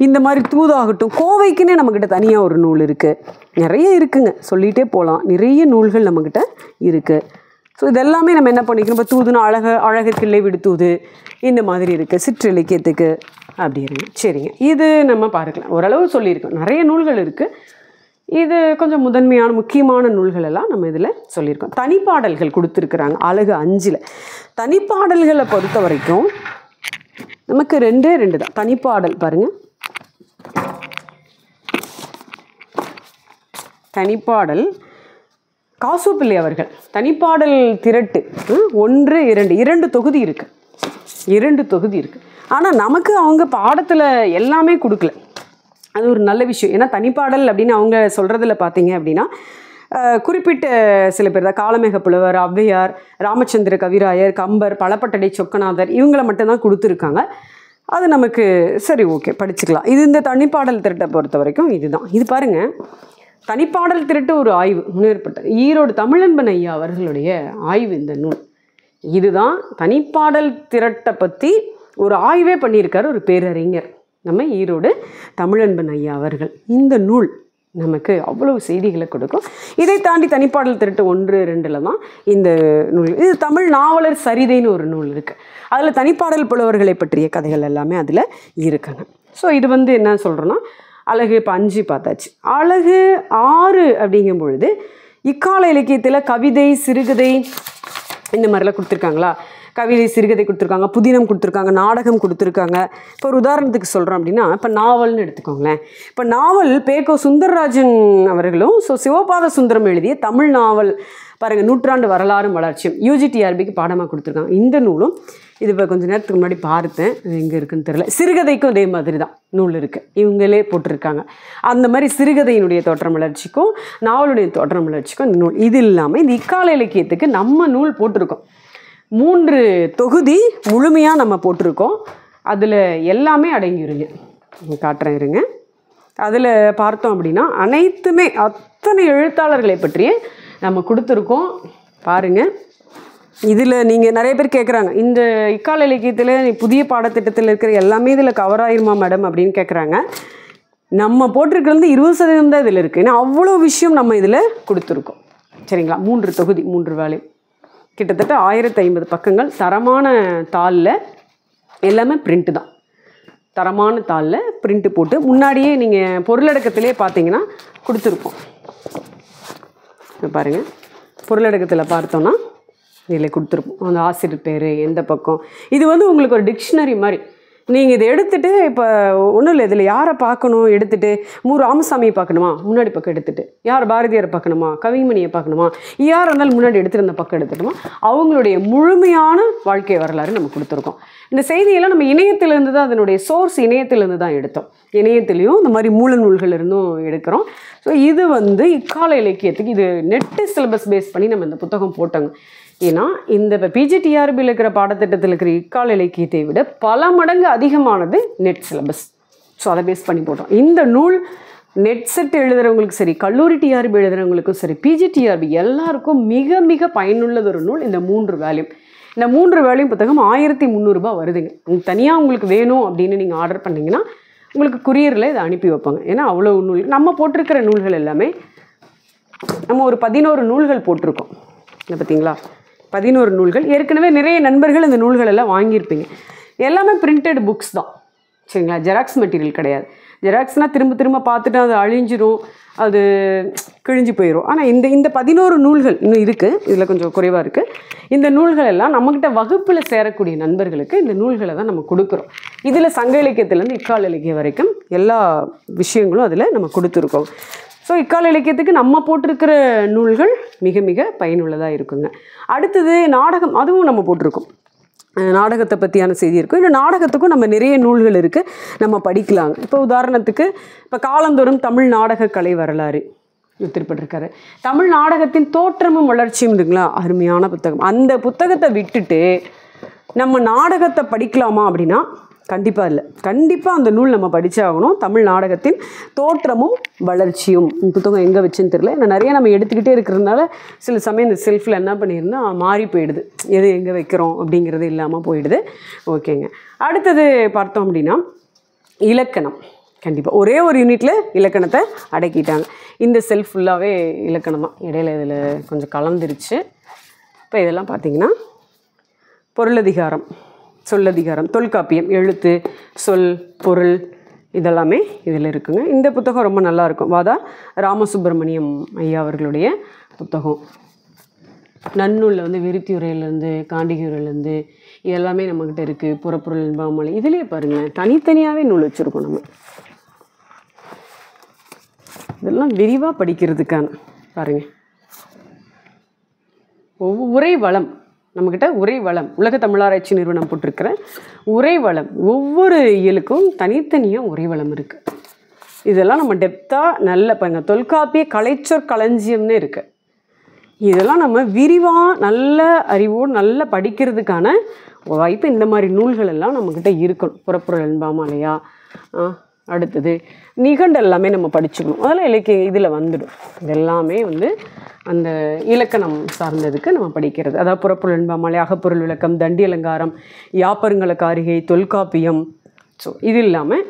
இந்த மாதிரி தூதாகட்டும், கோவைக்குன்னே நம்மக்கிட்ட தனியாக ஒரு நூல் இருக்குது. நிறைய இருக்குங்க, சொல்லிகிட்டே போகலாம். நிறைய நூல்கள் நம்மக்கிட்ட இருக்குது. ஸோ இதெல்லாமே நம்ம என்ன பண்ணிக்கணும், இப்போ தூதுன்னு அழகு கிள்ளை விடு தூது இந்த மாதிரி இருக்குது சிற்றிலக்கியத்துக்கு அப்படின்னு. சரிங்க, இது நம்ம பார்க்கலாம், ஓரளவு சொல்லியிருக்கோம். நிறைய நூல்கள் இருக்குது. இது கொஞ்சம் முதன்மையான முக்கியமான நூல்கள் எல்லாம் நம்ம இதில் சொல்லியிருக்கோம். தனிப்பாடல்கள் கொடுத்துருக்குறாங்க அழகு 5ல். தனிப்பாடல்களை பொறுத்த வரைக்கும் நமக்கு 2 தான். தனிப்பாடல் பாருங்கள், தனிப்பாடல் காசு பிள்ளை அவர்கள் தனிப்பாடல் திரட்டு 1, 2 தொகுதி இருக்குது. 2 தொகுதி இருக்குது. ஆனால் நமக்கு அவங்க பாடத்தில் எல்லாமே கொடுக்கல. அது ஒரு நல்ல விஷயம். ஏன்னா தனிப்பாடல் அப்படின்னு அவங்க சொல்கிறதுல பார்த்தீங்க அப்படின்னா குறிப்பிட்ட சில பேர் தான், காளமேக புலவர், ஔவையார், ராமச்சந்திர கவிராயர், கம்பர், பலப்பட்டடை சொக்கநாதர், இவங்களை மட்டும்தான் கொடுத்துருக்காங்க. அது நமக்கு சரி, ஓகே, படிச்சுக்கலாம். இது இந்த தனிப்பாடல் திரட்டை பொறுத்த வரைக்கும் இதுதான். இது பாருங்கள், தனிப்பாடல் திரட்டு ஒரு ஆய்வு முன்னேற்பட்ட ஈரோடு தமிழன்பன் ஐயா அவர்களுடைய ஆய்வு இந்த நூல். இதுதான் தனிப்பாடல் திரட்டை பற்றி ஒரு ஆய்வே பண்ணியிருக்காரு ஒரு பேரறிஞர் நம்ம ஈரோடு தமிழன்பன் ஐயா அவர்கள். இந்த நூல் நமக்கு அவ்வளவு செய்திகளை கொடுக்கும். இதை தாண்டி தனிப்பாடல் திரட்டு 1, 2ல் தான் இந்த நூல். இது தமிழ் நாவலர் சரிதைன்னு ஒரு நூல் இருக்குது. அதில் தனிப்பாடல் புலவர்களை பற்றிய கதைகள் எல்லாமே அதில் இருக்குங்க. ஸோ இது வந்து என்ன சொல்கிறோன்னா, அழகு இப்போ 5 பார்த்தாச்சு. அழகு 6 அப்படிங்கும் பொழுது இக்கால இலக்கியத்தில் கவிதை, சிறுகதை இந்த மாதிரிலாம் கொடுத்துருக்காங்களா. கவிதை சிறுகதை கொடுத்துருக்காங்க, புதினம் கொடுத்துருக்காங்க, நாடகம் கொடுத்துருக்காங்க. இப்போ ஒரு உதாரணத்துக்கு சொல்கிறோம் அப்படின்னா, இப்போ நாவல்னு எடுத்துக்கோங்களேன். இப்போ நாவல் பேகோ சுந்தரராஜன் அவர்களும் சிவபாத சுந்தரம் எழுதிய தமிழ் நாவல் பாருங்கள், நூற்றாண்டு வரலாறும் வளர்ச்சியும் UGTRBக்கு பாடமாக கொடுத்துருக்காங்க. இந்த நூலும் இது இப்போ கொஞ்சம் நேரத்துக்கு முன்னாடி பார்த்தேன், அது எங்கே இருக்குன்னு தெரியல. சிறுகதைக்கும் அதே மாதிரி தான் நூல் இருக்குது, இவங்களே போட்டிருக்காங்க. அந்த மாதிரி சிறுகதையினுடைய தோற்றம் வளர்ச்சிக்கும் நாவலுடைய தோற்றம் வளர்ச்சிக்கும் இந்த நூல். இது இல்லாமல் இந்த இக்கால இலக்கியத்துக்கு நம்ம நூல் போட்டிருக்கோம். 3 தொகுதி முழுமையாக நம்ம போட்டிருக்கோம். அதில் எல்லாமே அடங்கிருங்க, காட்டுறேன் இருங்க. அதில் பார்த்தோம் அப்படின்னா அனைத்துமே அத்தனை எழுத்தாளர்களை பற்றியே நம்ம கொடுத்துருக்கோம் பாருங்கள். இதில் நீங்கள் நிறைய பேர் கேட்குறாங்க, இந்த இக்கால இலக்கியத்தில் புதிய பாடத்திட்டத்தில் இருக்கிற எல்லாமே இதில் கவர் ஆயிருமா மேடம் அப்படின்னு கேட்குறாங்க. நம்ம போட்டிருக்கிறது 20% தான் இதில் இருக்குது. ஏன்னா அவ்வளோ விஷயம் நம்ம இதில் கொடுத்துருக்கோம். சரிங்களா? 3 தொகுதி 3 வேலை, கிட்டத்தட்ட 1050 பக்கங்கள். தரமான தாளில், எல்லாமே பிரிண்ட்டு தான், தரமான தாளில் பிரிண்ட்டு போட்டு முன்னாடியே நீங்கள் பொருளடக்கத்திலே பார்த்தீங்கன்னா கொடுத்துருப்போம். பாருங்கள், பொருளடக்கத்தில் பார்த்தோன்னா இதில் கொடுத்துருப்போம் அந்த ஆசிரியர் பேர், எந்த பக்கம். இது உங்களுக்கு ஒரு டிக்ஷனரி மாதிரி. நீங்கள் இதை எடுத்துகிட்டு இப்போ ஒன்றும் இல்லை, இதில் யாரை பார்க்கணும் எடுத்துகிட்டு, ராமசாமியை பார்க்கணுமா முன்னாடி பக்கம் எடுத்துகிட்டு, யார் பாரதியாரை பார்க்கணுமா, கவிமணியை பார்க்கணுமா, யார் இருந்தாலும் முன்னாடி எடுத்துகிட்டு அந்த பக்கம் எடுத்துட்டோமா, அவங்களுடைய முழுமையான வாழ்க்கை வரலாறு நம்ம கொடுத்துருக்கோம். இந்த செய்தியெல்லாம் நம்ம இணையத்திலேருந்து தான், அதனுடைய சோர்ஸ் இணையத்திலேருந்து தான் எடுத்தோம். இணையத்துலேயும் இந்த மாதிரி மூல நூல்கள் இருந்தும் எடுக்கிறோம். ஸோ இது இக்கால இலக்கியத்துக்கு இது நெட்டு சிலபஸ் பேஸ் பண்ணி நம்ம இந்த புத்தகம் போட்டோங்க. ஏன்னா இந்த இப்போ PGTRBயில் இருக்கிற பாடத்திட்டத்தில் இருக்கிற இக்கால இலக்கியத்தை விட பல மடங்கு அதிகமானது நெட் சிலபஸ். ஸோ அதை பேஸ் பண்ணி போட்டோம். இந்த நூல் நெட் செட் எழுதுகிறவங்களுக்கு சரி, கல்லூரி TRB எழுதுகிறவங்களுக்கும் சரி, PGTRB எல்லாருக்கும் மிக மிக பயனுள்ளது ஒரு நூல் இந்த 3 வேல்யூம். இந்த 3 வேல்யூம் புத்தகம் 1300 ரூபாய் வருதுங்க. தனியாக உங்களுக்கு வேணும் அப்படின்னு நீங்கள் ஆர்டர் பண்ணிங்கன்னா உங்களுக்கு குரியரில் இதை அனுப்பி வைப்பாங்க. ஏன்னா அவ்வளோ நூல் நம்ம போட்டிருக்கிற நூல்கள் எல்லாமே நம்ம ஒரு 11 நூல்கள் போட்டிருக்கோம். இல்லை பார்த்தீங்களா, 11 நூல்கள். ஏற்கனவே நிறைய நண்பர்கள் இந்த நூல்கள் எல்லாம் வாங்கியிருப்பீங்க. எல்லாமே பிரிண்டட் புக்ஸ் தான். சரிங்களா? ஜெராக்ஸ் மெட்டீரியல் கிடையாது. ஜெராக்ஸ்னால் திரும்ப திரும்ப பார்த்துட்டு அது அழிஞ்சிரும், அது கிழிஞ்சு போயிடும். ஆனால் இந்த 11 நூல்கள் இன்னும் இருக்குது, இதில் கொஞ்சம் குறைவாக இருக்குது. இந்த நூல்கள் எல்லாம் நம்மக்கிட்ட வகுப்பில் சேரக்கூடிய நண்பர்களுக்கு இந்த நூல்களை தான் நம்ம கொடுக்குறோம். இதில் சங்க இலக்கியத்துலேருந்து இக்கால இலக்கியம் வரைக்கும் எல்லா விஷயங்களும் அதில் நம்ம கொடுத்துருக்கோம். ஸோ இக்கால இலக்கியத்துக்கு நம்ம போட்டிருக்கிற நூல்கள் மிக மிக பயனுள்ளதாக இருக்குங்க. அடுத்தது நாடகம், அதுவும் நம்ம போட்டிருக்கோம். நாடகத்தை பற்றியான செய்தி இருக்கும். இந்த நாடகத்துக்கும் நம்ம நிறைய நூல்கள் இருக்குது, நம்ம படிக்கலாங்க. இப்போ உதாரணத்துக்கு இப்போ காலந்தோறும் தமிழ் நாடக கலை வரலாறு திருப்பட்டிருக்காரு. தமிழ் நாடகத்தின் தோற்றமும் வளர்ச்சியும் இருக்குங்களா, அருமையான புத்தகம். அந்த புத்தகத்தை விட்டுட்டு நம்ம நாடகத்தை படிக்கலாமா அப்படின்னா கண்டிப்பாக இல்லை. கண்டிப்பாக அந்த நூல் நம்ம படித்தே ஆகணும். தமிழ் நாடகத்தின் தோற்றமும் வளர்ச்சியும். இந்த புத்தகம் எங்கே வச்சுன்னு தெரியல, நான் நிறைய நம்ம எடுத்துக்கிட்டே இருக்கிறதுனால சில சமயம் இந்த செல்ஃபில் என்ன பண்ணியிருந்தா மாறி போயிடுது, எது எங்கே வைக்கிறோம் அப்படிங்கிறது இல்லாமல் போயிடுது. ஓகேங்க. அடுத்தது பார்த்தோம் அப்படின்னா இலக்கணம். கண்டிப்பாக ஒரே ஒரு யூனிட்டில் இலக்கணத்தை அடக்கிட்டாங்க. இந்த செல்ஃப் ஃபுல்லாகவே இலக்கணம் தான். இடையில இதில் கொஞ்சம் கலந்துருச்சு. இப்போ இதெல்லாம் பார்த்திங்கன்னா பொருளதிகாரம், சொல்லதிகாரம், தொல்காப்பியம், எழுத்து, சொல், பொருள், இதெல்லாமே இதில் இருக்குங்க. இந்த புத்தகம் ரொம்ப நல்லாயிருக்கும். வாதா ராமசுப்ரமணியம் ஐயா அவர்களுடைய புத்தகம். நன்னூலில் விருத்தியுரையிலேருந்து காண்டிகையுரையிலேருந்து எல்லாமே நம்மக்கிட்ட இருக்குது. புறப்பொருள் இன்பாமலை, இதிலே பாருங்களேன் தனித்தனியாகவே நூல் வச்சுருக்கோம் நம்ம. இதெல்லாம் விரிவாக படிக்கிறதுக்கான பாருங்கள். உரை வளம் நம்மக்கிட்ட, உரை வளம் உலக தமிழாராய்ச்சி நிறுவனம் போட்டிருக்கிற உரை வளம், ஒவ்வொரு இயலுக்கும் தனித்தனியாக உரை வளம் இருக்குது. இதெல்லாம் நம்ம டெப்த்தாக நல்ல பாருங்க. தொல்காப்பிய கலைச்சொற் களஞ்சியம்னு இருக்குது. இதெல்லாம் நம்ம விரிவாக நல்ல அறிவோடு நல்லா படிக்கிறதுக்கான வாய்ப்பு இந்த மாதிரி நூல்கள் எல்லாம் நம்மக்கிட்ட இருக்கணும். புறப்பொருள் என்பாமலையா, அடுத்தது நிகண்டு எல்லாமே நம்ம படிச்சுக்கணும். அதெல்லாம் இலக்கிய இதில் வந்துடும். இதெல்லாமே அந்த இலக்கணம் சார்ந்ததுக்கு நம்ம படிக்கிறது. அதாவது புறப்பொருள் என்பாமலை, அகப்பொருள் விளக்கம், தண்டி அலங்காரம், யாப்பருங்கல காரிகை, தொல்காப்பியம். ஸோ இது இல்லாமல்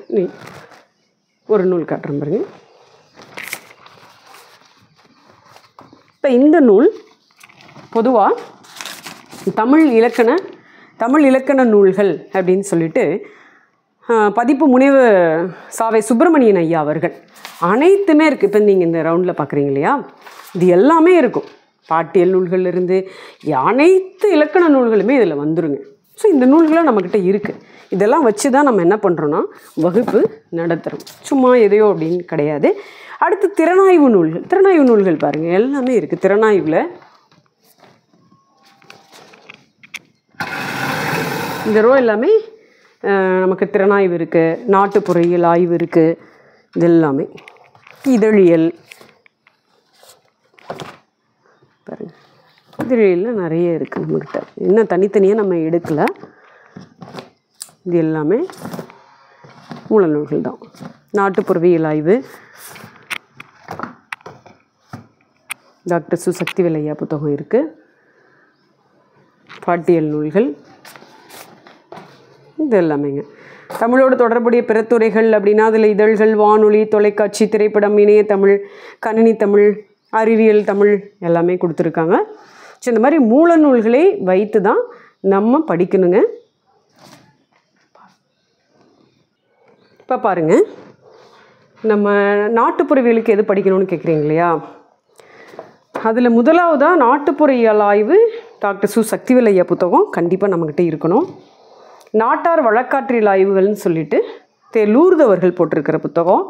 ஒரு நூல் காட்டுறேன் பாருங்க. இப்போ இந்த நூல் பொதுவாக தமிழ் இலக்கண நூல்கள் அப்படின்னு சொல்லிட்டு பதிப்பு முனைவர் சாவை சுப்பிரமணியன் ஐயா அவர்கள் அனைத்துமே இருக்குது. இப்போ நீங்கள் இந்த ரவுண்டில் பார்க்குறீங்க இல்லையா, இது எல்லாமே இருக்கும். பாட்டியல் நூல்கள்லேருந்து அனைத்து இலக்கண நூல்களுமே இதில் வந்துருங்க. ஸோ இந்த நூல்களும் நம்மக்கிட்ட இருக்குது. இதெல்லாம் வச்சு தான் நம்ம என்ன பண்ணுறோன்னா வகுப்பு நடத்துகிறோம். சும்மா எதையோ அப்படின்னு கிடையாது. அடுத்து திறனாய்வு நூல்கள். திறனாய்வு நூல்கள் பாருங்கள், எல்லாமே இருக்குது. திறனாய்வில் இந்த ரோ எல்லாமே நமக்கு திறனாய்வு இருக்குது, நாட்டுப்புறவியல் ஆய்வு இருக்குது, இது எல்லாமே. இதழியல் பாருங்கள், இதழியலில் நிறைய இருக்குது நம்மக்கிட்ட. இன்னும் தனித்தனியாக நம்ம எடுக்கலை. இது எல்லாமே மூல நூல்கள் தான். நாட்டுப்புறவியல் ஆய்வு டாக்டர் சு சக்திவேல் ஐயா புத்தகம் இருக்குது. பாட்டியல் நூல்கள் இது எல்லாமேங்க. தமிழோடு தொடர்புடைய பிறத்துறைகள் அப்படின்னா அதில் இதழ்கள், வானொலி, தொலைக்காட்சி, திரைப்படம், இணையத்தமிழ், கணினி தமிழ், அறிவியல் தமிழ் எல்லாமே கொடுத்துருக்காங்க. ஸோ இந்த மாதிரி மூல நூல்களை வைத்து தான் நம்ம படிக்கணுங்க. இப்போ பாருங்கள், நம்ம நாட்டுப்புறவியலுக்கு எது படிக்கணும்னு கேட்குறீங்க இல்லையா? அதில் முதலாவதாக நாட்டுப்புறவியல் ஆய்வு டாக்டர் சு சக்திவேல் ஐயா புத்தகம் கண்டிப்பாக நம்மக்கிட்ட இருக்கணும். நாட்டார் வழக்காற்றியல் ஆய்வுகள்னு சொல்லிட்டு லூர்து அவர்கள் போட்டிருக்கிற புத்தகம்.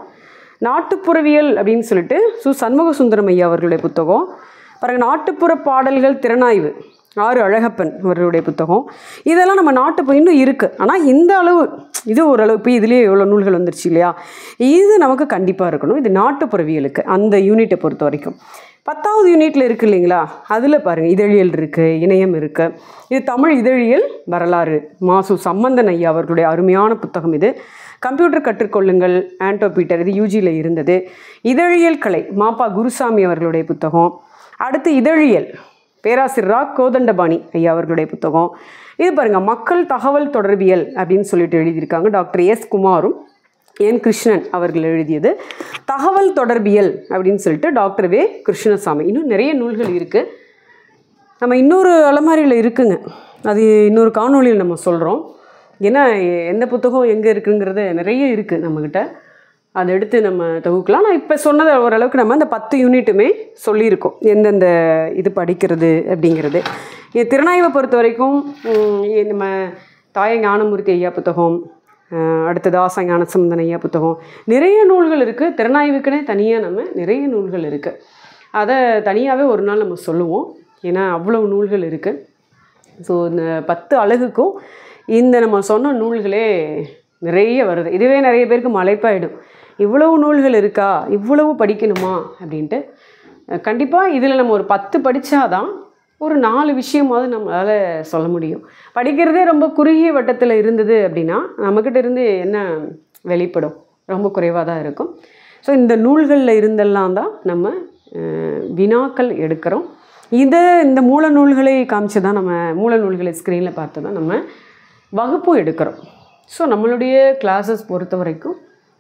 நாட்டுப்புறவியல் அப்படின்னு சொல்லிட்டு சு சண்முக சுந்தரம் ஐயா அவர்களுடைய புத்தகம். பாருங்கள், நாட்டுப்புற பாடல்கள் திறனாய்வு ஆறு அழகப்பன் அவர்களுடைய புத்தகம். இதெல்லாம் நம்ம நாட்டுப்புற இன்னும் இருக்குது. ஆனால் இந்த அளவு இது ஓரளவு இப்போ இதுலேயே எவ்வளோ நூல்கள் வந்துருச்சு இல்லையா? இது நமக்கு கண்டிப்பாக இருக்கணும். இது நாட்டுப்புறவியலுக்கு அந்த யூனிட்டை பொறுத்த வரைக்கும். 10வது யூனிட்டில் இருக்குது இல்லைங்களா? அதில் பாருங்கள், இதழியல் இருக்குது, இணையம் இருக்குது. இது தமிழ் இதழியல் வரலாறு மாசு சம்பந்தன் ஐயா அவர்களுடைய அருமையான புத்தகம் இது. கம்ப்யூட்டர் கற்றுக்கொள்ளுங்கள் ஆண்டோ பீட்டர், இது யூஜியில் இருந்தது. இதழியல் கலை மாப்பா குருசாமி அவர்களுடைய புத்தகம். அடுத்து இதழியல் பேராசிரியர் ரா கோதண்டபாணி ஐயா அவர்களுடைய புத்தகம். இது பாருங்கள், மக்கள் தகவல் தொடர்பியல் அப்படின்னு சொல்லிட்டு எழுதியிருக்காங்க. டாக்டர் எஸ் குமாரும் என் கிருஷ்ணன் அவர்கள் எழுதியது. தகவல் தொடர்பியல் அப்படின்னு சொல்லிட்டு டாக்டர் வே கிருஷ்ணசாமி. இன்னும் நிறைய நூல்கள் இருக்குது. நம்ம இன்னொரு அலமாரியில் இருக்குங்க, அது இன்னொரு காணொலியில் நம்ம சொல்கிறோம். ஏன்னா எந்த புத்தகம் எங்கே இருக்குங்கிறது நிறைய இருக்குது நம்மக்கிட்ட. அதை எடுத்து நம்ம தொகுக்கலாம். நான் இப்போ சொன்னதை ஓரளவுக்கு நம்ம அந்த 10 யூனிட்டுமே சொல்லியிருக்கோம், எந்தெந்த இது படிக்கிறது அப்படிங்கிறது. திறனாய்வை பொறுத்த வரைக்கும் நம்ம தாய ஞானமூர்த்தி ஐயா புத்தகம், அடுத்தது ஆசா ஞானசம்பந்தன் ஐயா புத்தகம், நிறைய நூல்கள் இருக்குது. திறனாய்வுக்குன்னே தனியாக நம்ம நிறைய நூல்கள் இருக்குது. அதை தனியாகவே ஒரு நாள் நம்ம சொல்லுவோம், ஏன்னா அவ்வளோ நூல்கள் இருக்குது. ஸோ இந்த 10 அழகுக்கும் இந்த நம்ம சொன்ன நூல்களே நிறைய வருது. இதுவே நிறைய பேருக்கு மலைப்பாயிடும், இவ்வளவு நூல்கள் இருக்கா, இவ்வளவு படிக்கணுமா அப்படின்ட்டு. கண்டிப்பாக இதில் நம்ம ஒரு 10 படித்தாதான் ஒரு 4 விஷயமாவது நம்மளால் சொல்ல முடியும். படிக்கிறதே ரொம்ப குறுகிய வட்டத்தில் இருந்தது அப்படின்னா நம்மக்கிட்ட இருந்து என்ன வெளிப்படும்? ரொம்ப குறைவாக தான் இருக்கும். ஸோ இந்த நூல்களில் இருந்தெல்லாம் தான் நம்ம வினாக்கள் எடுக்கிறோம். இந்த மூல நூல்களை காமிச்சு தான் நம்ம மூல நூல்களை ஸ்க்ரீனில் பார்த்து தான் நம்ம வகுப்பும் எடுக்கிறோம். ஸோ நம்மளுடைய கிளாஸஸ் பொறுத்த வரைக்கும்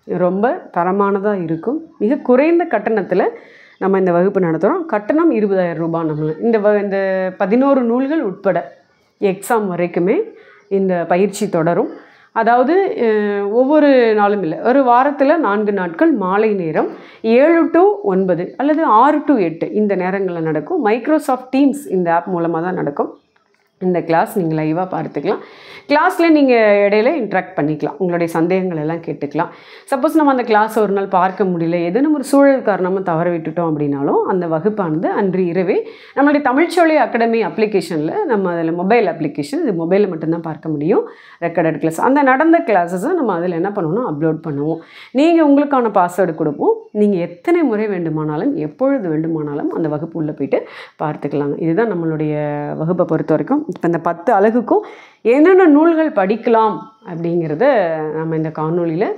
ரொம்ப தரமானதாக இருக்கும். மிக குறைந்த கட்டணத்தில் நம்ம இந்த வகுப்பு நடத்துகிறோம். கட்டணம் 20,000 ரூபாய். நம்ம இந்த 11 நூல்கள் உட்பட எக்ஸாம் வரைக்குமே இந்த பயிற்சி தொடரும். அதாவது ஒவ்வொரு நாளும் இல்லை, ஒரு வாரத்தில் 4 நாட்கள் மாலை நேரம் 7 to 9 அல்லது 6 to 8 இந்த நேரங்களில் நடக்கும். மைக்ரோசாஃப்ட் டீம்ஸ் இந்த ஆப் மூலமாக தான் நடக்கும். இந்த கிளாஸ் நீங்கள் லைவாக பார்த்துக்கலாம். கிளாஸில் நீங்கள் இடையில இன்ட்ராக்ட் பண்ணிக்கலாம், உங்களுடைய சந்தேகங்கள் எல்லாம் கேட்டுக்கலாம். சப்போஸ் நம்ம அந்த கிளாஸை ஒரு நாள் பார்க்க முடியல, ஏதேனும் ஒரு சூழல் காரணமாக தவற விட்டுட்டோம் அப்படின்னாலும் அந்த வகுப்பானது அன்று இரவே நம்மளுடைய தமிழ்ச்சோலை அகாடமி அப்ளிகேஷனில், நம்ம அதில் மொபைல் அப்ளிகேஷன், இது மொபைலில் மட்டும்தான் பார்க்க முடியும் ரெக்கார்டட் கிளாஸ். அந்த நடந்த கிளாஸஸை நம்ம அதில் என்ன பண்ணுவோம்னா அப்லோட் பண்ணுவோம். நீங்கள் உங்களுக்கான பாஸ்வேர்டு கொடுப்போம். நீங்கள் எத்தனை முறை வேண்டுமானாலும் எப்பொழுது வேண்டுமானாலும் அந்த வகுப்பு உள்ளே போய்ட்டு பார்த்துக்கலாங்க. இதுதான் நம்மளுடைய வகுப்பை பொறுத்த வரைக்கும். இப்போ இந்த 10 அழகுக்கும் என்னென்ன நூல்கள் படிக்கலாம் அப்படிங்கிறத நம்ம இந்த காணொலியில்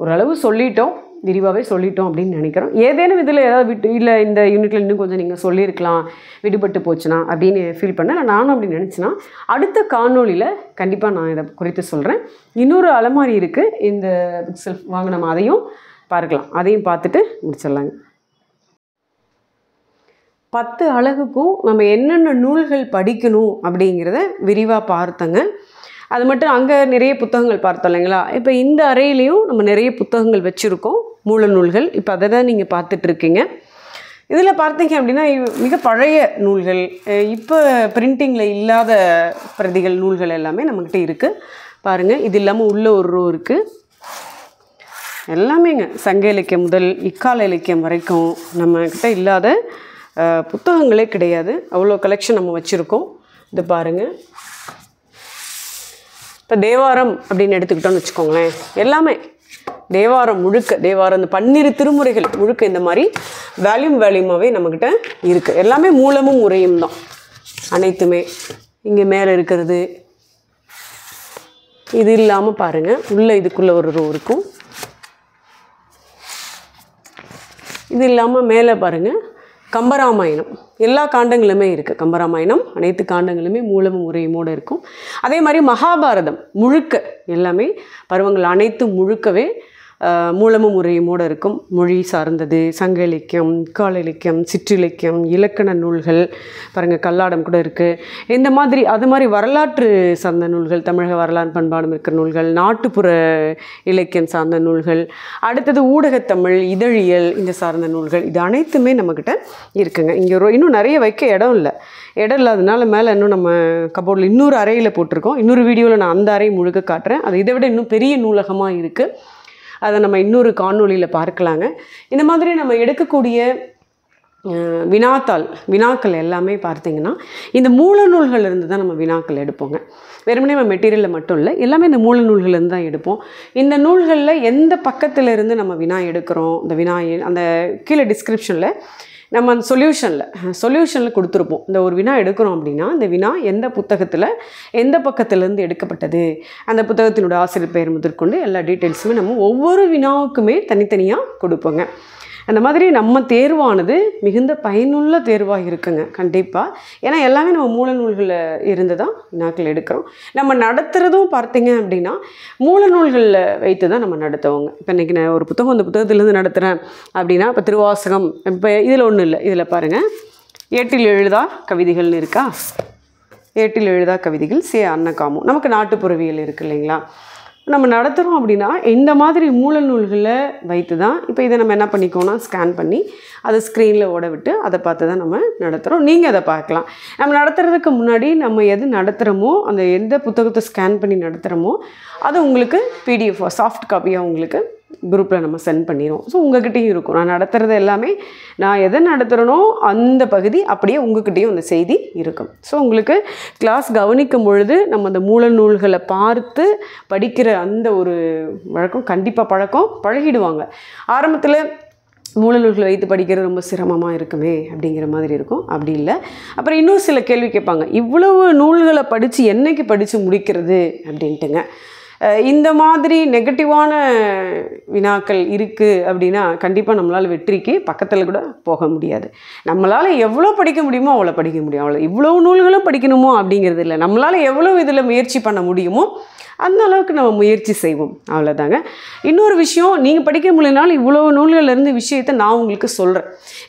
ஓரளவு சொல்லிட்டோம், விரிவாகவே சொல்லிட்டோம் அப்படின்னு நினைக்கிறோம். ஏதேனும் இதில் ஏதாவது விட்டு இல்லை இந்த யூனிட்டில் இன்னும் கொஞ்சம் நீங்கள் சொல்லியிருக்கலாம், விடுபட்டு போச்சுன்னா அப்படின்னு ஃபீல் பண்ண நானும் அப்படி நினச்சின்னா அடுத்த காணொலியில் கண்டிப்பாக நான் இதை குறித்து சொல்கிறேன். இன்னொரு அலமாரி இருக்குது, இந்த புக் செல்ஃப் வாங்க நம்ம அதையும் பார்க்கலாம், அதையும் பார்த்துட்டு முடிச்சிடலாங்க. 10 அழகுக்கும் நம்ம என்னென்ன நூல்கள் படிக்கணும் அப்படிங்கிறத விரிவாக பார்த்தங்க. அது மட்டும் அங்கே நிறைய புத்தகங்கள் பார்த்தோம் இல்லைங்களா? இப்போ இந்த அறையிலையும் நம்ம நிறைய புத்தகங்கள் வச்சுருக்கோம், மூல நூல்கள். இப்போ அதை தான் நீங்கள் பார்த்துட்ருக்கீங்க. இதில் பார்த்தீங்க அப்படின்னா மிக பழைய நூல்கள், இப்போ பிரிண்டிங்கில் இல்லாத பிரதிகள் நூல்கள் எல்லாமே நம்மக்கிட்ட இருக்குது. பாருங்கள், இது இல்லாமல் உள்ள ஒரு ரோ இருக்குது. எல்லாமேங்க சங்க இலக்கியம் முதல் இக்கால இலக்கியம் வரைக்கும் நம்மக்கிட்ட இல்லாத புத்தகங்களே கிடையாது. அவ்வளோ கலெக்ஷன் நம்ம வச்சுருக்கோம். இது பாருங்கள். இப்போ தேவாரம் அப்படின்னு எடுத்துக்கிட்டோன்னு வச்சுக்கோங்களேன், எல்லாமே தேவாரம் முழுக்க, தேவாரம் இந்த 12 திருமுறைகள் முழுக்க இந்த மாதிரி வேல்யூமாகவே நம்மக்கிட்ட இருக்குது. எல்லாமே மூலமும் உரையும் தான் அனைத்துமே. இங்கே மேலே இருக்கிறது இது இல்லாமல் பாருங்கள், உள்ளே இதுக்குள்ளே ஒரு ரோ இருக்கும். இது இல்லாமல் மேலே பாருங்கள் கம்பராமாயணம், எல்லா காண்டங்களுமே இருக்குது. கம்பராமாயணம் அனைத்து காண்டங்களுமே மூலமும் உரையுமோடு இருக்கும். அதே மாதிரி மகாபாரதம் முழுக்க எல்லாமே பருவங்கள் அனைத்தும் முழுக்கவே மூலமும் உரையுமோடு இருக்கும். மொழி சார்ந்தது, சங்க இலக்கியம், கால இலக்கியம், சிற்றிலக்கியம், இலக்கண நூல்கள் பாருங்கள், கல்லாடம் கூட இருக்குது. இந்த மாதிரி அது மாதிரி வரலாற்று சார்ந்த நூல்கள், தமிழக வரலாறு பண்பாடும் இருக்கிற நூல்கள், நாட்டுப்புற இலக்கியம் சார்ந்த நூல்கள், அடுத்தது ஊடகத்தமிழ், இதழியல் இந்த சார்ந்த நூல்கள், இது அனைத்துமே நம்மக்கிட்ட இருக்குங்க. இங்கே இன்னும் நிறைய வைக்க இடம் இல்லாதனால மேலே இன்னும் நம்ம கபோர்டில் இன்னொரு அறையில் போட்டிருக்கோம். இன்னொரு வீடியோவில் நான் அந்த அறை முழுக்க காட்டுறேன். அது இதை விட இன்னும் பெரிய நூலகமாக இருக்குது. அதை நம்ம இன்னொரு காணொளியில் பார்க்கலாங்க. இந்த மாதிரி நம்ம எடுக்கக்கூடிய வினாக்கள் எல்லாமே பார்த்திங்கன்னா இந்த மூல நூல்கள்லேருந்து தான் நம்ம வினாக்கள் எடுப்போங்க. வெறுமனே நம்ம மெட்டீரியலில் மட்டும் இல்லை, எல்லாமே இந்த மூல நூல்கள்லேருந்து தான் எடுப்போம். இந்த நூல்களில் எந்த பக்கத்திலிருந்து நம்ம வினா எடுக்கிறோம், இந்த வினா அந்த கீழே டிஸ்கிரிப்ஷனில் நம்ம அந்த சொல்யூஷனில் கொடுத்துருப்போம். இந்த ஒரு வினா எடுக்கிறோம் அப்படின்னா இந்த வினா எந்த புத்தகத்தில் எந்த பக்கத்துலேருந்து எடுக்கப்பட்டது, அந்த புத்தகத்தினோட ஆசிரியர் பெயர் முதற்கொண்டு எல்லா டீட்டெயில்ஸுமே நம்ம ஒவ்வொரு வினாவுக்குமே தனித்தனியாக கொடுப்போங்க. அந்த மாதிரி நம்ம தேர்வானது மிகுந்த பயனுள்ள தேர்வாக இருக்குங்க கண்டிப்பாக. ஏன்னா எல்லாமே நம்ம மூல நூல்களில் இருந்து தான் வினாக்கள் எடுக்கிறோம். நம்ம நடத்துகிறதும் பார்த்திங்க அப்படின்னா மூல நூல்களில் வைத்து தான் நம்ம நடத்துவோங்க. இப்போ இன்றைக்கி நான் ஒரு புத்தகம் அந்த புத்தகத்திலேருந்து நடத்துகிறேன் அப்படின்னா, இப்போ திருவாசகம், இப்போ இதில் ஒன்றும் இல்லை, இதில் பாருங்கள் ஏட்டில் எழுதா கவிதைகள்னு இருக்கா, ஏட்டில் எழுதா கவிதைகள் அன்னகாமு, நமக்கு நாட்டுப்புறவியல் இருக்குது இல்லைங்களா. நம்ம நடத்துகிறோம் அப்படின்னா இந்த மாதிரி மூல நூல்களை வைத்து தான் இப்போ இதை நம்ம என்ன பண்ணிக்கோன்னா ஸ்கேன் பண்ணி அதை ஸ்க்ரீனில் ஓட விட்டு அதை பார்த்து தான் நம்ம நடத்துகிறோம். நீங்கள் அதை பார்க்கலாம். நம்ம நடத்துகிறதுக்கு முன்னாடி நம்ம எது நடத்துகிறோமோ, அந்த எந்த புத்தகத்தை ஸ்கேன் பண்ணி நடத்துகிறோமோ அது உங்களுக்கு PDF சாஃப்ட் காப்பியாக உங்களுக்கு குரூப்பில் நம்ம சென்ட் பண்ணிடுவோம். ஸோ உங்கள்கிட்டையும் இருக்கும். நான் நடத்துகிறது எல்லாமே நான் எதை நடத்துகிறனோ அந்த பகுதி அப்படியே உங்கள்கிட்டையும் அந்த செய்தி இருக்கும். ஸோ உங்களுக்கு கிளாஸ் கவனிக்கும் பொழுது நம்ம அந்த மூல நூல்களை பார்த்து படிக்கிற அந்த ஒரு வழக்கம் கண்டிப்பாக பழகிடுவாங்க. ஆரம்பத்தில் மூல நூல்களை வைத்து படிக்கிறது ரொம்ப சிரமமாக இருக்குமே அப்படிங்கிற மாதிரி இருக்கும். அப்படி இல்லை. அப்புறம் இன்னும் சில கேள்வி கேட்பாங்க, இவ்வளவு நூல்களை படித்து என்னைக்கு படித்து முடிக்கிறது அப்படின்ட்டுங்க. இந்த மாதிரி நெகட்டிவான வினாக்கள் இருக்குது அப்படின்னா கண்டிப்பாக நம்மளால் வெற்றிக்கு பக்கத்தில் கூட போக முடியாது. நம்மளால் எவ்வளோ படிக்க முடியுமோ அவ்வளோ படிக்க முடியும். அவ்வளோ இவ்வளோ நூல்களும் படிக்கணுமோ அப்படிங்கிறது இல்லை. நம்மளால் எவ்வளோ இதில் முயற்சி பண்ண முடியுமோ அந்த அளவுக்கு நம்ம முயற்சி செய்வோம், அவ்வளோதாங்க. இன்னொரு விஷயம், நீங்கள் படிக்க முடியலனாலும் இவ்வளோ நூல்கள்லேருந்து விஷயத்தை நான் உங்களுக்கு சொல்கிறேன்.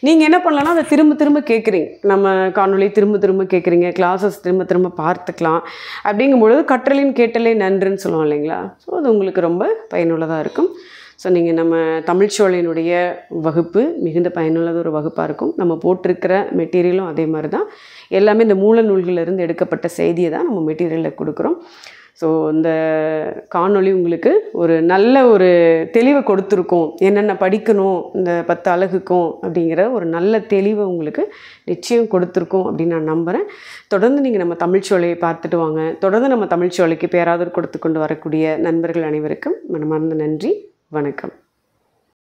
நீங்கள் என்ன பண்ணலான்னா அதை திரும்ப கேட்குறீங்க, நம்ம காணொலி திரும்ப கேட்குறீங்க, கிளாஸஸ் திரும்ப பார்த்துக்கலாம். அப்படிங்கும்பொழுது கற்றலின் கேட்டலே நன்றுன்னு சொல்லுவோம் இல்லைங்களா. ஸோ அது உங்களுக்கு ரொம்ப பயனுள்ளதாக இருக்கும். ஸோ நீங்கள் நம்ம தமிழ்ச்சோலையினுடைய வகுப்பு மிகுந்த பயனுள்ளது ஒரு வகுப்பாக இருக்கும். நம்ம போட்டிருக்கிற மெட்டீரியலும் அதே மாதிரி தான். எல்லாமே இந்த மூல நூல்களிலிருந்து எடுக்கப்பட்ட செய்தியை தான் நம்ம மெட்டீரியலில் கொடுக்குறோம். ஸோ இந்த காணொளி உங்களுக்கு ஒரு நல்ல ஒரு தெளிவை கொடுத்துருக்கோம், என்னென்ன படிக்கணும் இந்த 10 அலகுக்கும் அப்படிங்கிற ஒரு நல்ல தெளிவை உங்களுக்கு நிச்சயம் கொடுத்துருக்கோம் அப்படின்னு நான் நம்புகிறேன். தொடர்ந்து நீங்கள் நம்ம தமிழ்ச்சோலையை பார்த்துட்டு வாங்க. தொடர்ந்து நம்ம தமிழ்ச்சோலைக்கு பேராதரவு கொடுத்து கொண்டு வரக்கூடிய நண்பர்கள் அனைவருக்கும் மனமார்ந்த நன்றி. வணக்கம்.